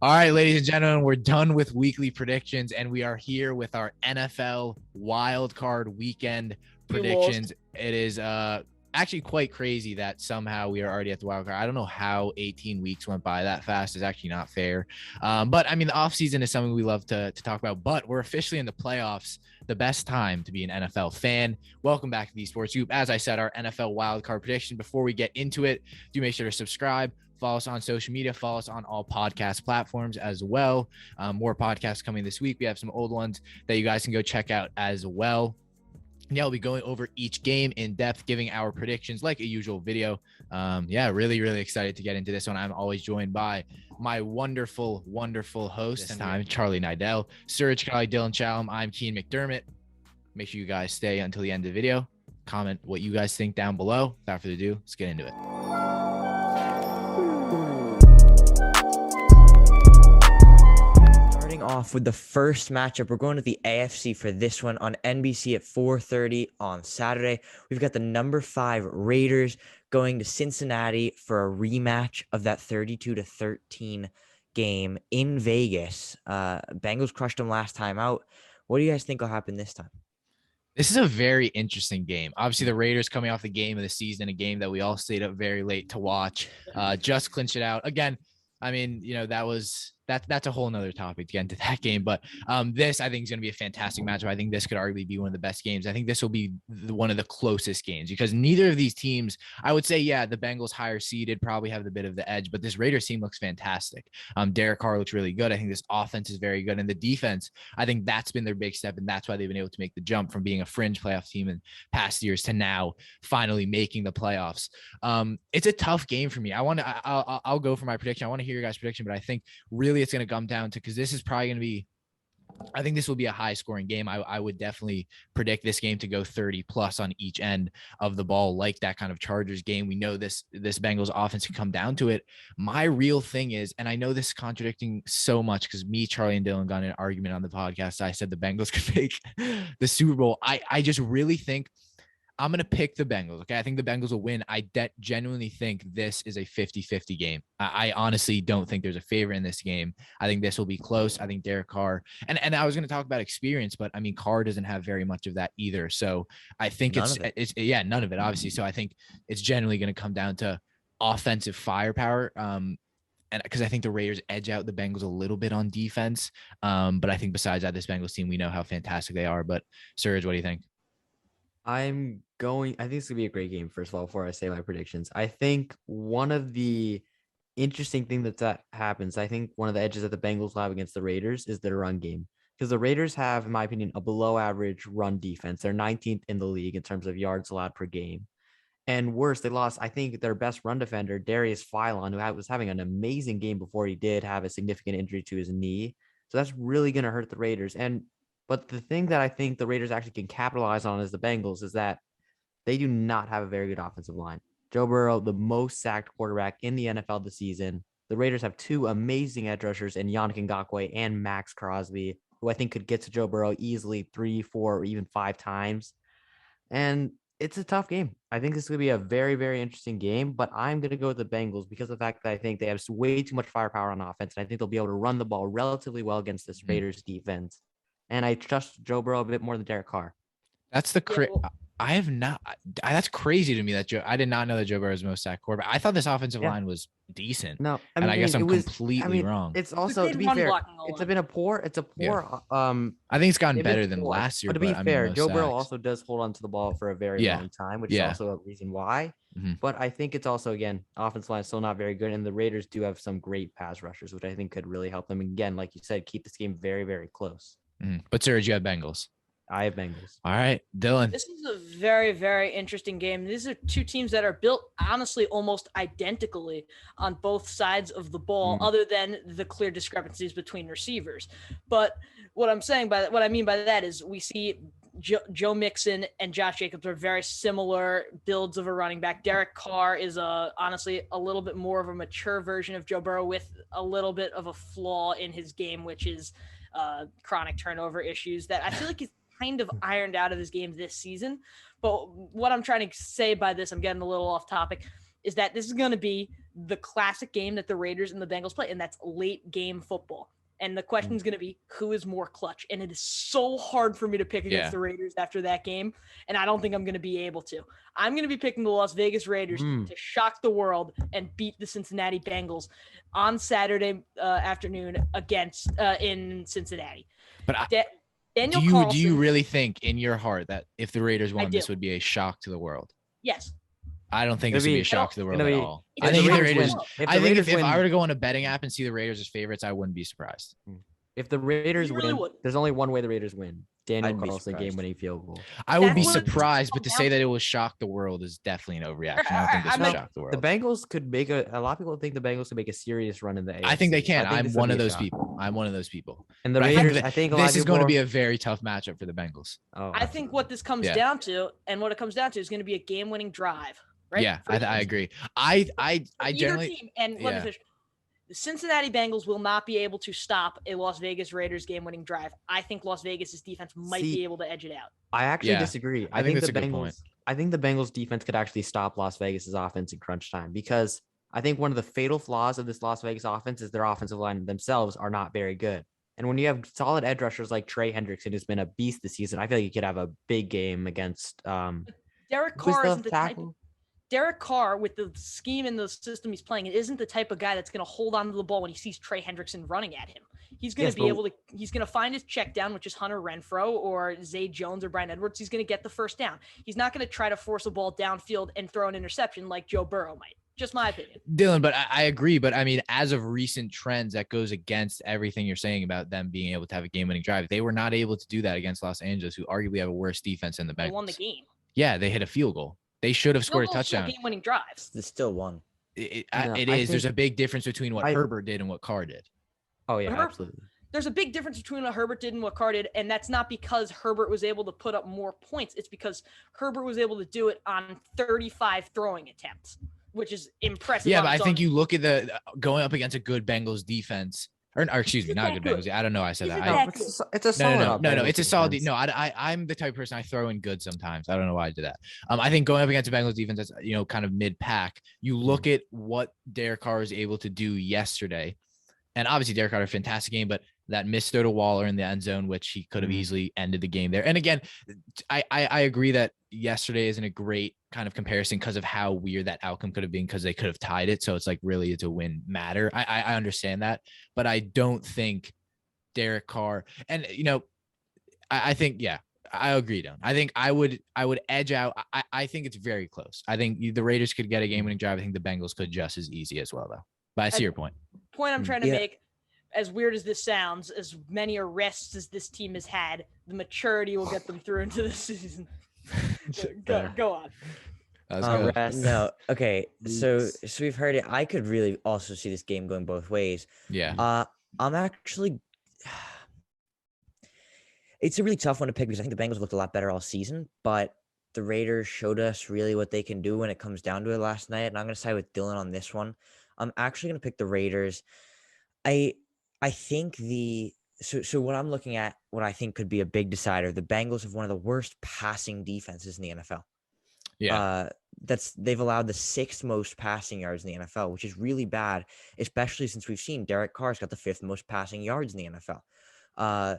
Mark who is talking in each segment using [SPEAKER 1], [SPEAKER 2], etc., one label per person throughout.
[SPEAKER 1] All right, ladies and gentlemen, we're done with weekly predictions, and we are here with our NFL wild card weekend
[SPEAKER 2] You lost.
[SPEAKER 1] predictions. It is actually quite crazy that somehow we are already at the wild card. I don't know how 18 weeks went by that fast. It's actually not fair. But I mean, the offseason is something we love to talk about, but we're officially in the playoffs. The best time to be an NFL fan. Welcome back to TheeSportsScoop. As I said, our NFL wild card prediction. Before we get into it, do make sure to subscribe. Follow us on social media. Follow us on all podcast platforms as well. More podcasts coming this week. We have some old ones that you guys can go check out as well. Yeah, we'll be going over each game in depth, giving our predictions like a usual video. Really, really excited to get into this one. I'm always joined by my wonderful, wonderful host this time, Charlie Nidell, Surge Kelly, Dylan Chalum. I'm Keen McDermott. Make sure you guys stay until the end of the video. Comment what you guys think down below. Without further ado, let's get into it.
[SPEAKER 3] Off with the first matchup. We're going to the AFC for this one on NBC at 4:30 on Saturday. We've got the number 5 Raiders going to Cincinnati for a rematch of that 32-13 game in Vegas. Bengals crushed them last time out. What do you guys think will happen this time?
[SPEAKER 1] This is a very interesting game. Obviously, the Raiders coming off the game of the season, a game that we all stayed up very late to watch, just clinched it out. Again, I mean, that's a whole nother topic to get into that game. But this, I think, is going to be a fantastic matchup. I think this could arguably be one of the best games. I think this will be one of the closest games because neither of these teams, I would say, yeah, the Bengals higher seeded probably have the bit of the edge, but this Raiders team looks fantastic. Derek Carr looks really good. I think this offense is very good. And the defense, I think that's been their big step. And that's why they've been able to make the jump from being a fringe playoff team in past years to now finally making the playoffs. It's a tough game for me. I'll go for my prediction. I want to hear your guys' prediction, but I think really it's going to come down to, because this is probably going to be, I think this will be a high scoring game. I would definitely predict this game to go 30 plus on each end of the ball, like that kind of Chargers game. We know this Bengals offense can come down to it. My real thing is, and I know this is contradicting so much because me, Charlie, and Dylan got in an argument on the podcast. I said the Bengals could make the Super Bowl. I just really think I'm going to pick the Bengals. Okay. I think the Bengals will win. I genuinely think this is a 50-50 game. I honestly don't think there's a favorite in this game. I think this will be close. I think Derek Carr, and I was going to talk about experience, but I mean, Carr doesn't have very much of that either. So I think none of it, obviously. So I think it's generally going to come down to offensive firepower. And because I think the Raiders edge out the Bengals a little bit on defense. But I think besides that, this Bengals team, we know how fantastic they are. But Serge, what do you think?
[SPEAKER 2] I think it's going to be a great game, first of all, before I say my predictions. I think one of the interesting things that happens, I think one of the edges that the Bengals will have against the Raiders is their run game. Because the Raiders have, in my opinion, a below average run defense. They're 19th in the league in terms of yards allowed per game. And worse, they lost, I think, their best run defender, Darius Philon, who was having an amazing game before he did have a significant injury to his knee. So that's really going to hurt the Raiders. But the thing that I think the Raiders actually can capitalize on as the Bengals is that they do not have a very good offensive line. Joe Burrow, the most sacked quarterback in the NFL this season. The Raiders have 2 amazing edge rushers in Yannick Ngakoue and Max Crosby, who I think could get to Joe Burrow easily 3, 4, or even 5 times. And it's a tough game. I think this is going to be a very, very interesting game, but I'm going to go with the Bengals because of the fact that I think they have way too much firepower on offense, and I think they'll be able to run the ball relatively well against this Raiders defense. And I trust Joe Burrow a bit more than Derek Carr.
[SPEAKER 1] That's I have not. That's crazy to me that I did not know that Joe Burrow is the most sacked quarterback. I thought this offensive line was decent.
[SPEAKER 2] No,
[SPEAKER 1] I guess I'm completely wrong.
[SPEAKER 2] It's also, to be fair, it's a poor.
[SPEAKER 1] Yeah. I think it's gotten better than last year.
[SPEAKER 2] But to be fair, Joe Burrow also does hold on to the ball for a very long time, which is also a reason why. Mm-hmm. But I think it's also, again, offensive line is still not very good, and the Raiders do have some great pass rushers, which I think could really help them. Again, like you said, keep this game very, very close.
[SPEAKER 1] Mm-hmm. But Serge, you have Bengals.
[SPEAKER 2] I have Bengals.
[SPEAKER 1] All right, Dylan.
[SPEAKER 4] This is a very, very interesting game. These are 2 teams that are built, honestly, almost identically on both sides of the ball, other than the clear discrepancies between receivers. But what I mean by that is we see Joe Mixon and Josh Jacobs are very similar builds of a running back. Derek Carr is honestly a little bit more of a mature version of Joe Burrow with a little bit of a flaw in his game, which is chronic turnover issues that I feel like he's kind of ironed out of his game this season. But what I'm trying to say by this, I'm getting a little off topic, is that this is going to be the classic game that the Raiders and the Bengals play, and that's late game football. And the question is going to be, who is more clutch? And it is so hard for me to pick against the Raiders after that game. And I don't think I'm going to be able to. I'm going to be picking the Las Vegas Raiders to shock the world and beat the Cincinnati Bengals on Saturday afternoon against in Cincinnati.
[SPEAKER 1] But
[SPEAKER 4] Daniel
[SPEAKER 1] do
[SPEAKER 4] Carlson,
[SPEAKER 1] you really think in your heart that if the Raiders won,
[SPEAKER 4] do.
[SPEAKER 1] this would be a shock to the world?
[SPEAKER 4] Yes.
[SPEAKER 1] I don't think this would be a shock to the world at all.
[SPEAKER 4] If
[SPEAKER 1] I think
[SPEAKER 4] the
[SPEAKER 1] if the Raiders,
[SPEAKER 4] Raiders
[SPEAKER 1] if I were to go on a betting app and see the Raiders as favorites, I wouldn't be surprised.
[SPEAKER 2] If the Raiders
[SPEAKER 4] really
[SPEAKER 2] win,
[SPEAKER 4] would.
[SPEAKER 2] there's only one way the Raiders win. Daniel
[SPEAKER 3] I'd be
[SPEAKER 2] Carlson
[SPEAKER 3] surprised.
[SPEAKER 2] game-winning field goal.
[SPEAKER 1] I would be
[SPEAKER 4] That's what it's
[SPEAKER 1] surprised, but
[SPEAKER 4] come
[SPEAKER 1] to
[SPEAKER 4] down
[SPEAKER 1] say that
[SPEAKER 4] to.
[SPEAKER 1] it will shock the world is definitely an overreaction. I don't think this
[SPEAKER 4] I
[SPEAKER 1] will
[SPEAKER 4] mean,
[SPEAKER 1] shock the world.
[SPEAKER 2] The Bengals could make a lot of people think the Bengals could make a serious run in the AFC.
[SPEAKER 1] I think they can.
[SPEAKER 2] I think
[SPEAKER 1] I'm
[SPEAKER 2] this would
[SPEAKER 1] one
[SPEAKER 2] be
[SPEAKER 1] of
[SPEAKER 2] a
[SPEAKER 1] those
[SPEAKER 2] shock.
[SPEAKER 1] people. I'm one of those people.
[SPEAKER 2] And the
[SPEAKER 1] But I think
[SPEAKER 2] Raiders,
[SPEAKER 1] that
[SPEAKER 2] I think a lot
[SPEAKER 1] this
[SPEAKER 2] of
[SPEAKER 1] is
[SPEAKER 2] people
[SPEAKER 1] going to be
[SPEAKER 2] are-
[SPEAKER 1] a very tough matchup for the Bengals.
[SPEAKER 2] Oh,
[SPEAKER 4] I think what this comes down to, and what it comes down to, is going to be a game-winning drive. Right?
[SPEAKER 1] Yeah,
[SPEAKER 4] For
[SPEAKER 1] I
[SPEAKER 4] each-
[SPEAKER 1] agree. I
[SPEAKER 4] either
[SPEAKER 1] generally
[SPEAKER 4] team, and let me
[SPEAKER 1] yeah.
[SPEAKER 4] finish. The Cincinnati Bengals will not be able to stop a Las Vegas Raiders game-winning drive. I think Las Vegas's defense might be able to edge it out.
[SPEAKER 2] I actually
[SPEAKER 1] Yeah,
[SPEAKER 2] disagree.
[SPEAKER 1] I think that's
[SPEAKER 2] the
[SPEAKER 1] a good
[SPEAKER 2] Bengals.
[SPEAKER 1] point.
[SPEAKER 2] I think the Bengals defense could actually stop Las Vegas's offense in crunch time because I think one of the fatal flaws of this Las Vegas offense is their offensive line themselves are not very good. And when you have solid edge rushers like Trey Hendrickson, who's been a beast this season, I feel like you could have a big game against
[SPEAKER 4] Derek
[SPEAKER 2] who's
[SPEAKER 4] Carr
[SPEAKER 2] the
[SPEAKER 4] isn't the type.
[SPEAKER 2] tackle?
[SPEAKER 4] Derek Carr, with the scheme and the system he's playing, it isn't the type of guy that's going to hold on to the ball when he sees Trey Hendrickson running at him. He's going to be able to. He's going to find his check down, which is Hunter Renfrow or Zay Jones or Brian Edwards. He's going to get the first down. He's not going to try to force a ball downfield and throw an interception like Joe Burrow might. Just my opinion.
[SPEAKER 1] Dylan, but I agree. But I mean, as of recent trends, that goes against everything you're saying about them being able to have a game-winning drive. They were not able to do that against Los Angeles, who arguably have a worse defense than the Bengals.
[SPEAKER 4] They won the game.
[SPEAKER 1] Yeah, they hit a field goal. They should have scored a touchdown.
[SPEAKER 4] Game-winning drives.
[SPEAKER 3] They still won.
[SPEAKER 1] It
[SPEAKER 2] No,
[SPEAKER 1] is. There's
[SPEAKER 2] think-
[SPEAKER 1] a big difference between what Herbert did and what Carr did.
[SPEAKER 2] Oh yeah,
[SPEAKER 4] Herbert-
[SPEAKER 2] absolutely.
[SPEAKER 4] There's a big difference between what Herbert did and what Carr did, and that's not because Herbert was able to put up more points. It's because Herbert was able to do it on 35 throwing attempts, which is impressive.
[SPEAKER 1] Yeah,
[SPEAKER 4] on
[SPEAKER 1] but I
[SPEAKER 4] its
[SPEAKER 1] think
[SPEAKER 4] own.
[SPEAKER 1] you look at the going up against a good Bengals defense, or excuse me,
[SPEAKER 4] Isn't
[SPEAKER 1] not a
[SPEAKER 4] that
[SPEAKER 1] good
[SPEAKER 4] good?
[SPEAKER 1] Bengals. I don't know. I said
[SPEAKER 4] Isn't
[SPEAKER 1] that.
[SPEAKER 4] that
[SPEAKER 1] I,
[SPEAKER 4] good?
[SPEAKER 2] It's a solid.
[SPEAKER 1] no.
[SPEAKER 2] Bengals
[SPEAKER 1] It's a solid.
[SPEAKER 2] defense.
[SPEAKER 1] No, I'm the type of person I throw in good sometimes. I don't know why I did that. I think going up against a Bengals defense that's kind of mid pack. You look at what Derek Carr was able to do yesterday, and obviously Derek Carr had a fantastic game, but that missed throw to Waller in the end zone, which he could have easily ended the game there. And again, I agree that yesterday isn't a great kind of comparison because of how weird that outcome could have been, because they could have tied it. So it's like, really, it's a win matter. I understand that, but I don't think Derek Carr and I think, yeah, I agree, Don. I think I would edge out. I think it's very close. I think the Raiders could get a game-winning drive. I think the Bengals could just as easy as well, though. But I see your point.
[SPEAKER 4] Point I'm trying to
[SPEAKER 3] Yeah.
[SPEAKER 4] make, as weird as this sounds, as many arrests as this team has had, the maturity will get them through into the season. Go on.
[SPEAKER 1] That was good.
[SPEAKER 2] Rest.
[SPEAKER 3] No, okay. So
[SPEAKER 2] Weeks.
[SPEAKER 3] we've heard it. I could really also see this game going both ways.
[SPEAKER 1] Yeah.
[SPEAKER 3] I'm actually. It's a really tough one to pick because I think the Bengals looked a lot better all season, but the Raiders showed us really what they can do when it comes down to it last night. And I'm going to side with Dylan on this one. I'm actually going to pick the Raiders. I think so what I'm looking at, what I think could be a big decider, the Bengals have one of the worst passing defenses in the NFL.
[SPEAKER 1] Yeah.
[SPEAKER 3] They've allowed the 6th most passing yards in the NFL, which is really bad, especially since we've seen Derek Carr's got the 5th most passing yards in the NFL.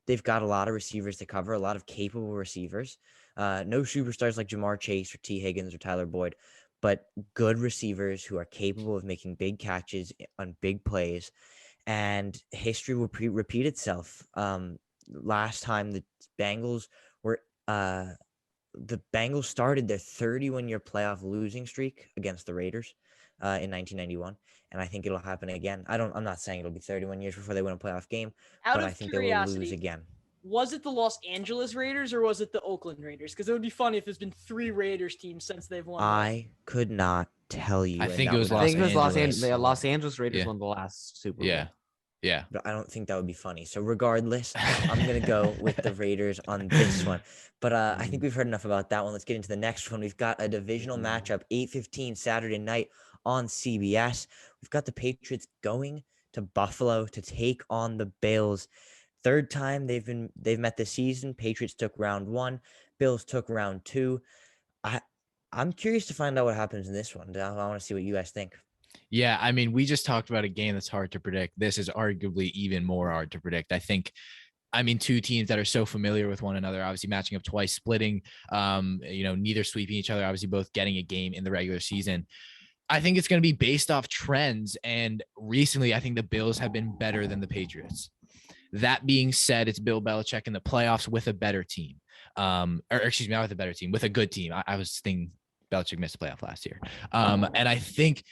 [SPEAKER 3] They've got a lot of receivers to cover, a lot of capable receivers. No superstars like Jamar Chase or T. Higgins or Tyler Boyd, but good receivers who are capable of making big catches on big plays. And history will repeat itself. Last time the Bengals started their 31-year playoff losing streak against the Raiders in 1991, and I think it'll happen again. I'm not saying it'll be 31 years before they win a playoff game,
[SPEAKER 4] Out
[SPEAKER 3] but
[SPEAKER 4] of
[SPEAKER 3] I think they will lose
[SPEAKER 4] curiosity,
[SPEAKER 3] again.
[SPEAKER 4] was it the Los Angeles Raiders or was it the Oakland Raiders? Because it would be funny if there's been 3 Raiders teams since they've won.
[SPEAKER 3] I could not tell you.
[SPEAKER 1] I
[SPEAKER 3] and
[SPEAKER 1] think
[SPEAKER 3] that
[SPEAKER 1] it was
[SPEAKER 3] would
[SPEAKER 2] I think it was Los
[SPEAKER 1] Angeles.
[SPEAKER 2] Angeles. The Los Angeles Raiders
[SPEAKER 1] Yeah.
[SPEAKER 2] won the last Super Bowl.
[SPEAKER 1] Yeah.
[SPEAKER 3] But I don't think that would be funny. So regardless, I'm going to go with the Raiders on this one. But I think we've heard enough about that one. Let's get into the next one. We've got a divisional matchup, 8:15 Saturday night on CBS. We've got the Patriots going to Buffalo to take on the Bills. 3rd time they've met this season. Patriots took round 1. Bills took round 2. I'm curious to find out what happens in this one. I want to see what you guys think.
[SPEAKER 1] Yeah, I mean, we just talked about a game that's hard to predict. This is arguably even more hard to predict. I mean, two teams that are so familiar with one another, obviously matching up twice, splitting, neither sweeping each other, obviously both getting a game in the regular season. I think it's going to be based off trends. And recently, I think the Bills have been better than the Patriots. That being said, it's Bill Belichick in the playoffs with a better team. Not with a better team, with a good team. I was thinking Belichick missed the playoff last year. And I think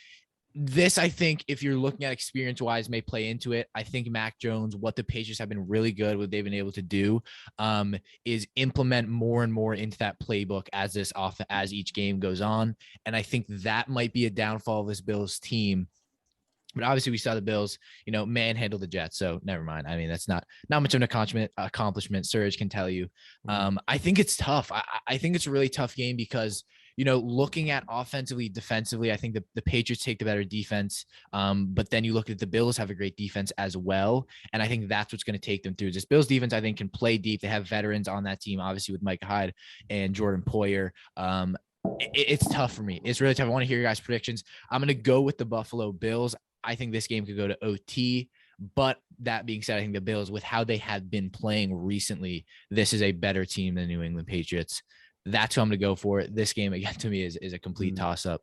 [SPEAKER 1] if you're looking at experience wise, may play into it. I think Mac Jones, what the Patriots have been really good, what they've been able to do, is implement more and more into that playbook as each game goes on. And I think that might be a downfall of this Bills team. But obviously, we saw the Bills, manhandle the Jets. So never mind. I mean, that's not much of an accomplishment. Surge can tell you. I think it's tough. I think it's a really tough game because, looking at offensively, defensively, I think the Patriots take the better defense. But then you look at the Bills have a great defense as well. And I think that's what's going to take them through. This Bills defense, I think, can play deep. They have veterans on that team, obviously, with Mike Hyde and Jordan Poyer. It's tough for me. It's really tough. I want to hear your guys' predictions. I'm going to go with the Buffalo Bills. I think this game could go to OT. But that being said, I think the Bills, with how they have been playing recently, this is a better team than New England Patriots. That's who I'm going to go for. This game, again, to me, is a complete toss-up.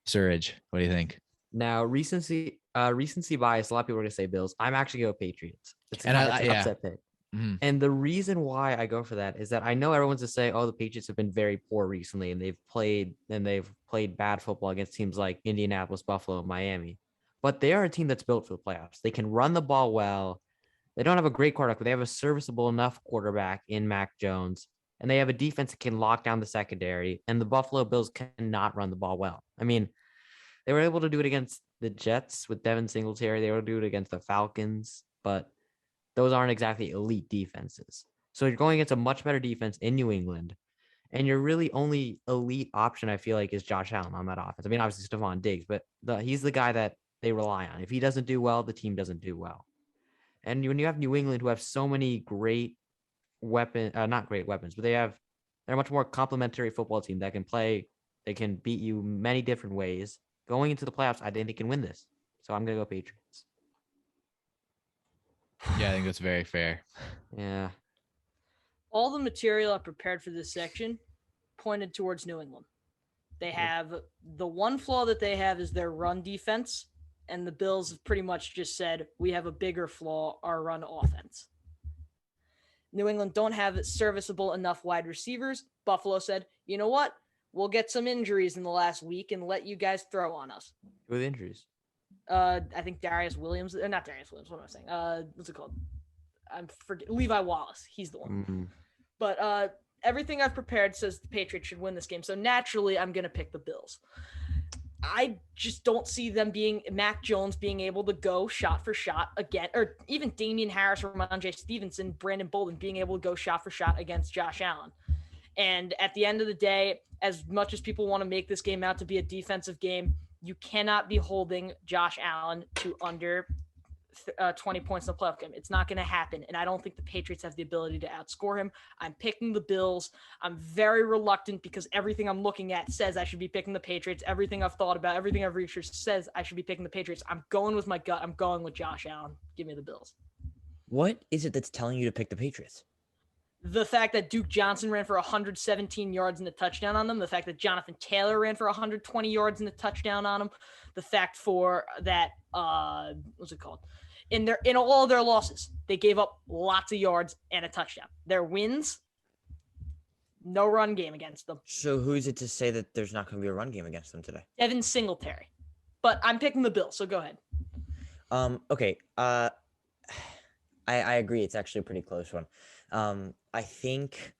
[SPEAKER 1] Surge, what do you think?
[SPEAKER 2] Now, recency bias, a lot of people are going to say Bills. I'm actually going to go Patriots. It's an upset pick.
[SPEAKER 1] Mm-hmm.
[SPEAKER 2] And the reason why I go for that is that I know everyone's to say, oh, the Patriots have been very poor recently, and they've played bad football against teams like Indianapolis, Buffalo, Miami. But they are a team that's built for the playoffs. They can run the ball well. They don't have a great quarterback, but they have a serviceable enough quarterback in Mac Jones. And they have a defense that can lock down the secondary. And the Buffalo Bills cannot run the ball well. I mean, they were able to do it against the Jets with Devin Singletary. They were able to do it against the Falcons. But those aren't exactly elite defenses. So you're going against a much better defense in New England. And your really only elite option, I feel like, is Josh Allen on that offense. I mean, obviously Stephon Diggs, but he's the guy that they rely on. If he doesn't do well, the team doesn't do well. And when you have New England, who have so many great not great weapons, but they're a much more complementary football team that can play. They can beat you many different ways. Going into the playoffs, I think they can win this. So I'm going to go Patriots.
[SPEAKER 1] Yeah, I think that's very fair.
[SPEAKER 2] Yeah.
[SPEAKER 4] All the material I prepared for this section pointed towards New England. They have the one flaw that they have is their run defense. And the Bills have pretty much just said, we have a bigger flaw, our run offense. New England don't have serviceable enough wide receivers. Buffalo said, you know what? We'll get some injuries in the last week and let you guys throw on us.
[SPEAKER 2] With injuries?
[SPEAKER 4] I think Darius Williams, not Darius Williams, what am I saying? What's it called? Levi Wallace. He's the one.
[SPEAKER 2] Mm-hmm.
[SPEAKER 4] But everything I've prepared says the Patriots should win this game. So naturally, I'm going to pick the Bills. I just don't see them Mac Jones being able to go shot for shot again, or even Damian Harris, Ramondre Stevenson, Brandon Bolden being able to go shot for shot against Josh Allen. And at the end of the day, as much as people want to make this game out to be a defensive game, you cannot be holding Josh Allen to under 20 points in the playoff game. It's not going to happen. And I don't think the Patriots have the ability to outscore him. I'm picking the Bills. I'm very reluctant because everything I'm looking at says I should be picking the Patriots. Everything I've thought about, everything I've researched says I should be picking the Patriots. I'm going with my gut. I'm going with Josh Allen. Give me the Bills.
[SPEAKER 3] What is it that's telling you to pick the Patriots?
[SPEAKER 4] The fact that Duke Johnson ran for 117 yards and a touchdown on them. The fact that Jonathan Taylor ran for 120 yards and a touchdown on him. The fact what's it called? In all of their losses, they gave up lots of yards and a touchdown. Their wins, no run game against them.
[SPEAKER 3] So who's it to say that there's not going to be a run game against them today?
[SPEAKER 4] Devin Singletary. But I'm picking the Bills, so go ahead.
[SPEAKER 3] Okay. I agree. It's actually a pretty close one. I think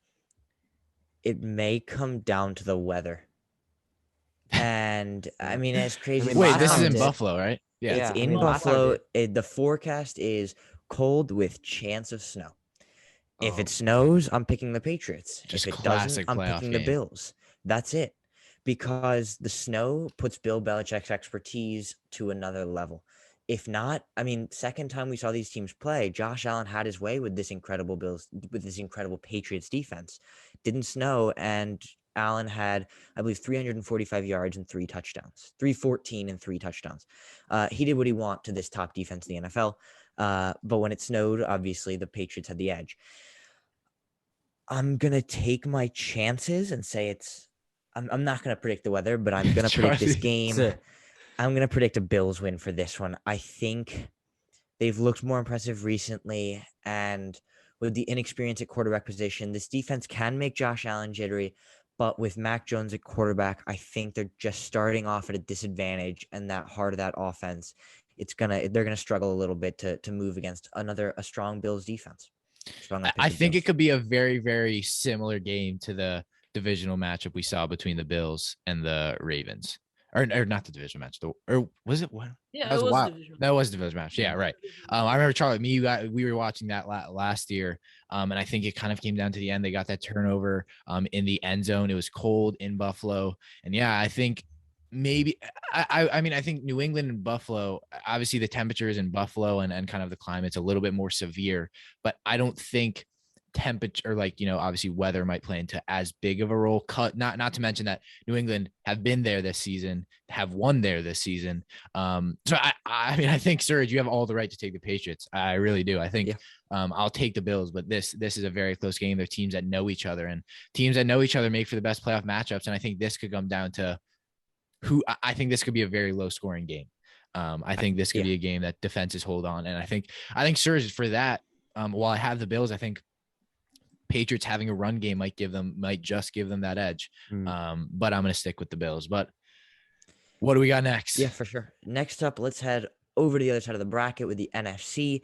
[SPEAKER 3] it may come down to the weather. And I mean, as crazy.
[SPEAKER 1] Wait, this is in Buffalo, right?
[SPEAKER 3] Yeah, it's in Buffalo. The forecast is cold with chance of snow. If it snows, I'm picking the Patriots.
[SPEAKER 1] Just
[SPEAKER 3] if it doesn't, I'm
[SPEAKER 1] playoff
[SPEAKER 3] picking
[SPEAKER 1] game.
[SPEAKER 3] the Bills. That's it. Because the snow puts Bill Belichick's expertise to another level. If not, I mean, second time we saw these teams play, Josh Allen had his way with this incredible Patriots defense. Didn't snow, and Allen had, I believe, 345 yards and 3 touchdowns, 314 and 3 touchdowns. He did what he wanted to this top defense in the NFL. But when it snowed, obviously the Patriots had the edge. I'm going to take my chances and say I'm not going to predict the weather, but I'm going to predict this game. I'm going to predict a Bills win for this one. I think they've looked more impressive recently, and with the inexperience at quarterback position, this defense can make Josh Allen jittery, but with Mac Jones at quarterback, I think they're just starting off at a disadvantage, and that heart of that offense, they're gonna struggle a little bit to move against a strong Bills defense. So
[SPEAKER 1] I think it could be a very, very similar game to the divisional matchup we saw between the Bills and the Ravens. Or not the division match. Or was it what?
[SPEAKER 4] Yeah,
[SPEAKER 1] that was
[SPEAKER 4] it was
[SPEAKER 1] wild.
[SPEAKER 4] a division.
[SPEAKER 1] That was the division match. Yeah, right. I remember Charlie, we were watching that last year, and I think it kind of came down to the end. They got that turnover in the end zone. It was cold in Buffalo, and yeah, I think maybe I mean I think New England and Buffalo. Obviously, the temperatures in Buffalo and kind of the climate's a little bit more severe, but I don't think temperature, like, obviously weather might play into as big of a role. Not to mention that New England have been there this season, have won there this season. So I mean, I think, Serge, you have all the right to take the Patriots. I really do. I think I'll take the Bills, but this is a very close game. They're teams that know each other, and teams that know each other make for the best playoff matchups. And I think this could come down to I think this could be a very low scoring game. I think this could be a game that defenses hold on. And I think Serge, for that, while I have the Bills, I think Patriots having a run game might just give them that edge. But I'm going to stick with the Bills. But what do we got next?
[SPEAKER 3] Yeah, for sure. Next up, let's head over to the other side of the bracket with the NFC.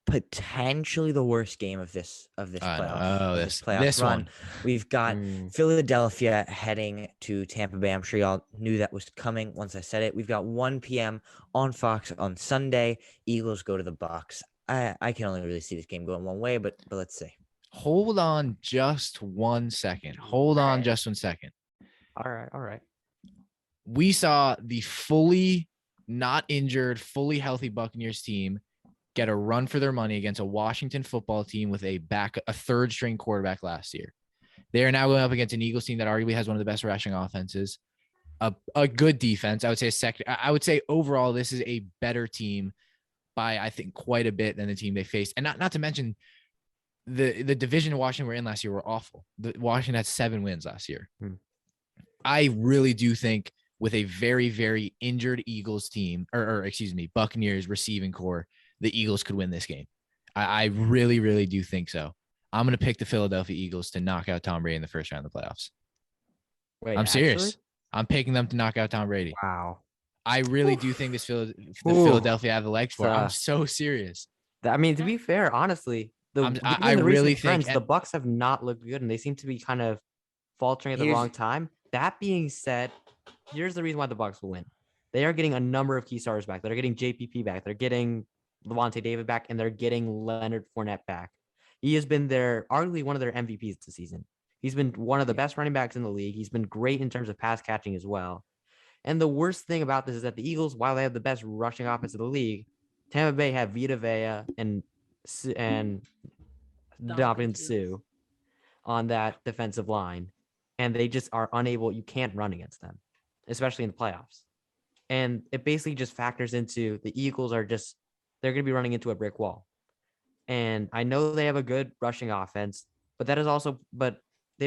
[SPEAKER 3] Potentially the worst game of this playoff run.
[SPEAKER 1] One.
[SPEAKER 3] We've got Philadelphia heading to Tampa Bay. I'm sure y'all knew that was coming once I said it. We've got 1 p.m. on Fox on Sunday. Eagles go to the Bucs. I can only really see this game going one way, but let's see.
[SPEAKER 1] Hold on just 1 second. All
[SPEAKER 2] right.
[SPEAKER 1] We saw the fully not injured, fully healthy Buccaneers team get a run for their money against a Washington football team with a third string quarterback last year. They are now going up against an Eagles team that arguably has one of the best rushing offenses, a good defense. I would say overall, this is a better team by, I think, quite a bit than the team they faced. And not to mention the division Washington were in last year were awful. Washington had 7 wins last year. I really do think with a very, very injured Eagles team, or Buccaneers receiving core, the Eagles could win this game. I really, really do think so. I'm going to pick the Philadelphia Eagles to knock out Tom Brady in the first round of the playoffs.
[SPEAKER 2] Wait,
[SPEAKER 1] I'm serious. I'm picking them to knock out Tom Brady.
[SPEAKER 2] Wow.
[SPEAKER 1] I really do think Philadelphia have the legs for it. I'm so serious.
[SPEAKER 2] I mean, to be fair, honestly,
[SPEAKER 1] I really think
[SPEAKER 2] the Bucs have not looked good, and they seem to be kind of faltering at the wrong time. That being said, here's the reason why the Bucs will win. They are getting a number of key stars back. They're getting JPP back. They're getting Levante David back, and they're getting Leonard Fournette back. He has been arguably one of their MVPs this season. He's been one of the best running backs in the league. He's been great in terms of pass catching as well. And the worst thing about this is that the Eagles, while they have the best rushing offense in the league, Tampa Bay have Vita Vea and Ndamukong Suh on that defensive line, and they just are unable. You can't run against them, especially in the playoffs. And it basically just factors into the Eagles they're going to be running into a brick wall. And I know they have a good rushing offense, but they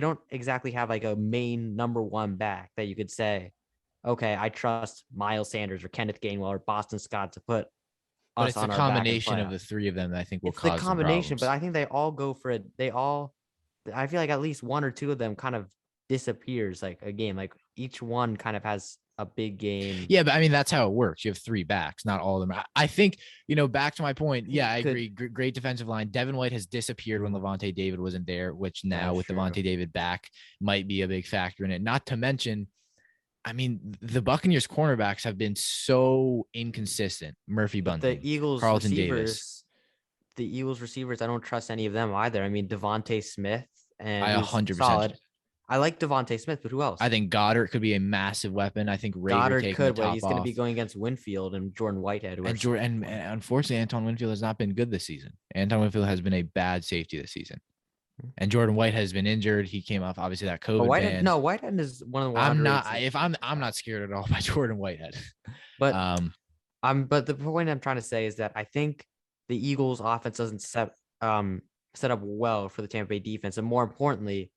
[SPEAKER 2] don't exactly have like a main number one back that you could say, okay, I trust Miles Sanders or Kenneth Gainwell or Boston Scott to put
[SPEAKER 1] us on our back. But it's a combination of the three of them that I think will cause the combination.
[SPEAKER 2] But I think they all go for it. I feel like at least one or two of them kind of disappears like a game. Like each one kind of has a big game.
[SPEAKER 1] Yeah, but I mean, that's how it works. You have 3 backs, not all of them. I think, back to my point. Yeah, I agree. Great defensive line. Devin White has disappeared when Levante David wasn't there, which now with Levante David back might be a big factor in it. Not to mention, I mean, the Buccaneers cornerbacks have been so inconsistent. Murphy Bunting, Carlton Davis.
[SPEAKER 2] The Eagles receivers, I don't trust any of them either. I mean, Devontae Smith, and
[SPEAKER 1] I 100%
[SPEAKER 2] solid. I like Devontae Smith, but who else?
[SPEAKER 1] I think Goddard could be a massive weapon. I think
[SPEAKER 2] Goddard could, but he's going to be going against Winfield and Jordan Whitehead.
[SPEAKER 1] And unfortunately, Antoine Winfield has not been good this season. Antoine Winfield has been a bad safety this season. And Jordan Whitehead has been injured. He came off obviously that COVID ban.
[SPEAKER 2] Whitehead is one of the
[SPEAKER 1] I'm not scared at all by Jordan Whitehead.
[SPEAKER 2] But but the point I'm trying to say is that I think the Eagles offense doesn't set up well for the Tampa Bay defense. And more importantly,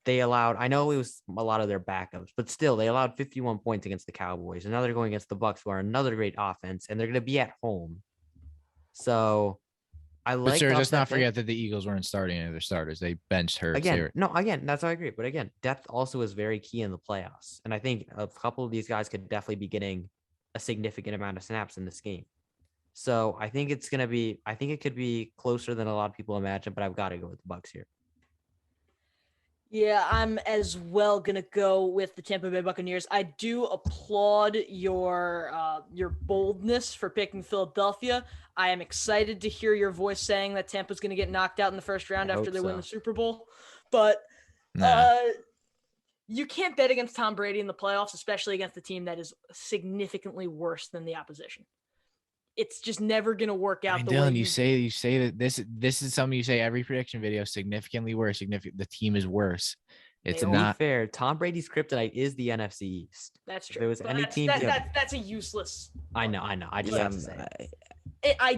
[SPEAKER 2] they allowed, I know it was a lot of their backups, but still they allowed 51 points against the Cowboys. And now they're going against the Bucs, who are another great offense, and they're going to be at home. So
[SPEAKER 1] But sir, let's not forget that the Eagles weren't starting any of their starters. They benched Hurts.
[SPEAKER 2] Again, that's how I agree. But again, depth also is very key in the playoffs. And I think a couple of these guys could definitely be getting a significant amount of snaps in this game. So I think it could be closer than a lot of people imagine, but I've got to go with the Bucs here.
[SPEAKER 4] Yeah, I'm as well gonna go with the Tampa Bay Buccaneers. I do applaud your boldness for picking Philadelphia. I am excited to hear your voice saying that Tampa's gonna get knocked out in the first round after they win the Super Bowl. But you can't bet against Tom Brady in the playoffs, especially against a team that is significantly worse than the opposition. It's just never going to work out.
[SPEAKER 1] Dylan, you say that this is something you say every prediction video, significantly worse. The team is worse. It's not
[SPEAKER 2] fair. Tom Brady's kryptonite is the NFC East.
[SPEAKER 4] That's true.
[SPEAKER 2] If there was any team,
[SPEAKER 4] that's a useless.
[SPEAKER 2] I know. I just have to say it.
[SPEAKER 4] I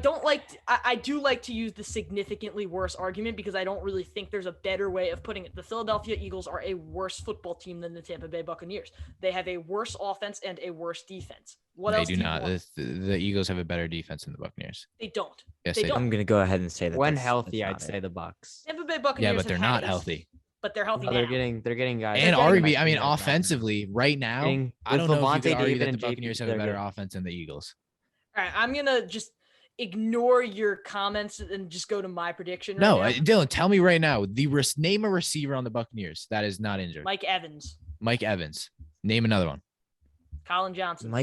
[SPEAKER 4] do like to use the significantly worse argument because I don't really think there's a better way of putting it. The Philadelphia Eagles are a worse football team than the Tampa Bay Buccaneers. They have a worse offense and a worse defense. They do not.
[SPEAKER 1] The Eagles have a better defense than the Buccaneers.
[SPEAKER 4] They don't.
[SPEAKER 1] Yes, they don't.
[SPEAKER 3] I'm going to go ahead and say that.
[SPEAKER 2] When healthy, I'd say the Bucs.
[SPEAKER 4] Tampa Bay Buccaneers.
[SPEAKER 1] Yeah, but they're not healthy.
[SPEAKER 4] But they're healthy now.
[SPEAKER 2] They're getting guys.
[SPEAKER 1] And arguably, I mean, offensively, right now, I don't know if you could argue that the Buccaneers have a better offense than the Eagles.
[SPEAKER 4] All right, I'm gonna just ignore your comments and just go to my prediction.
[SPEAKER 1] No, Dylan, tell me right now. Name a receiver on the Buccaneers that is not injured.
[SPEAKER 4] Mike Evans.
[SPEAKER 1] Name another one.
[SPEAKER 4] Colin Johnson.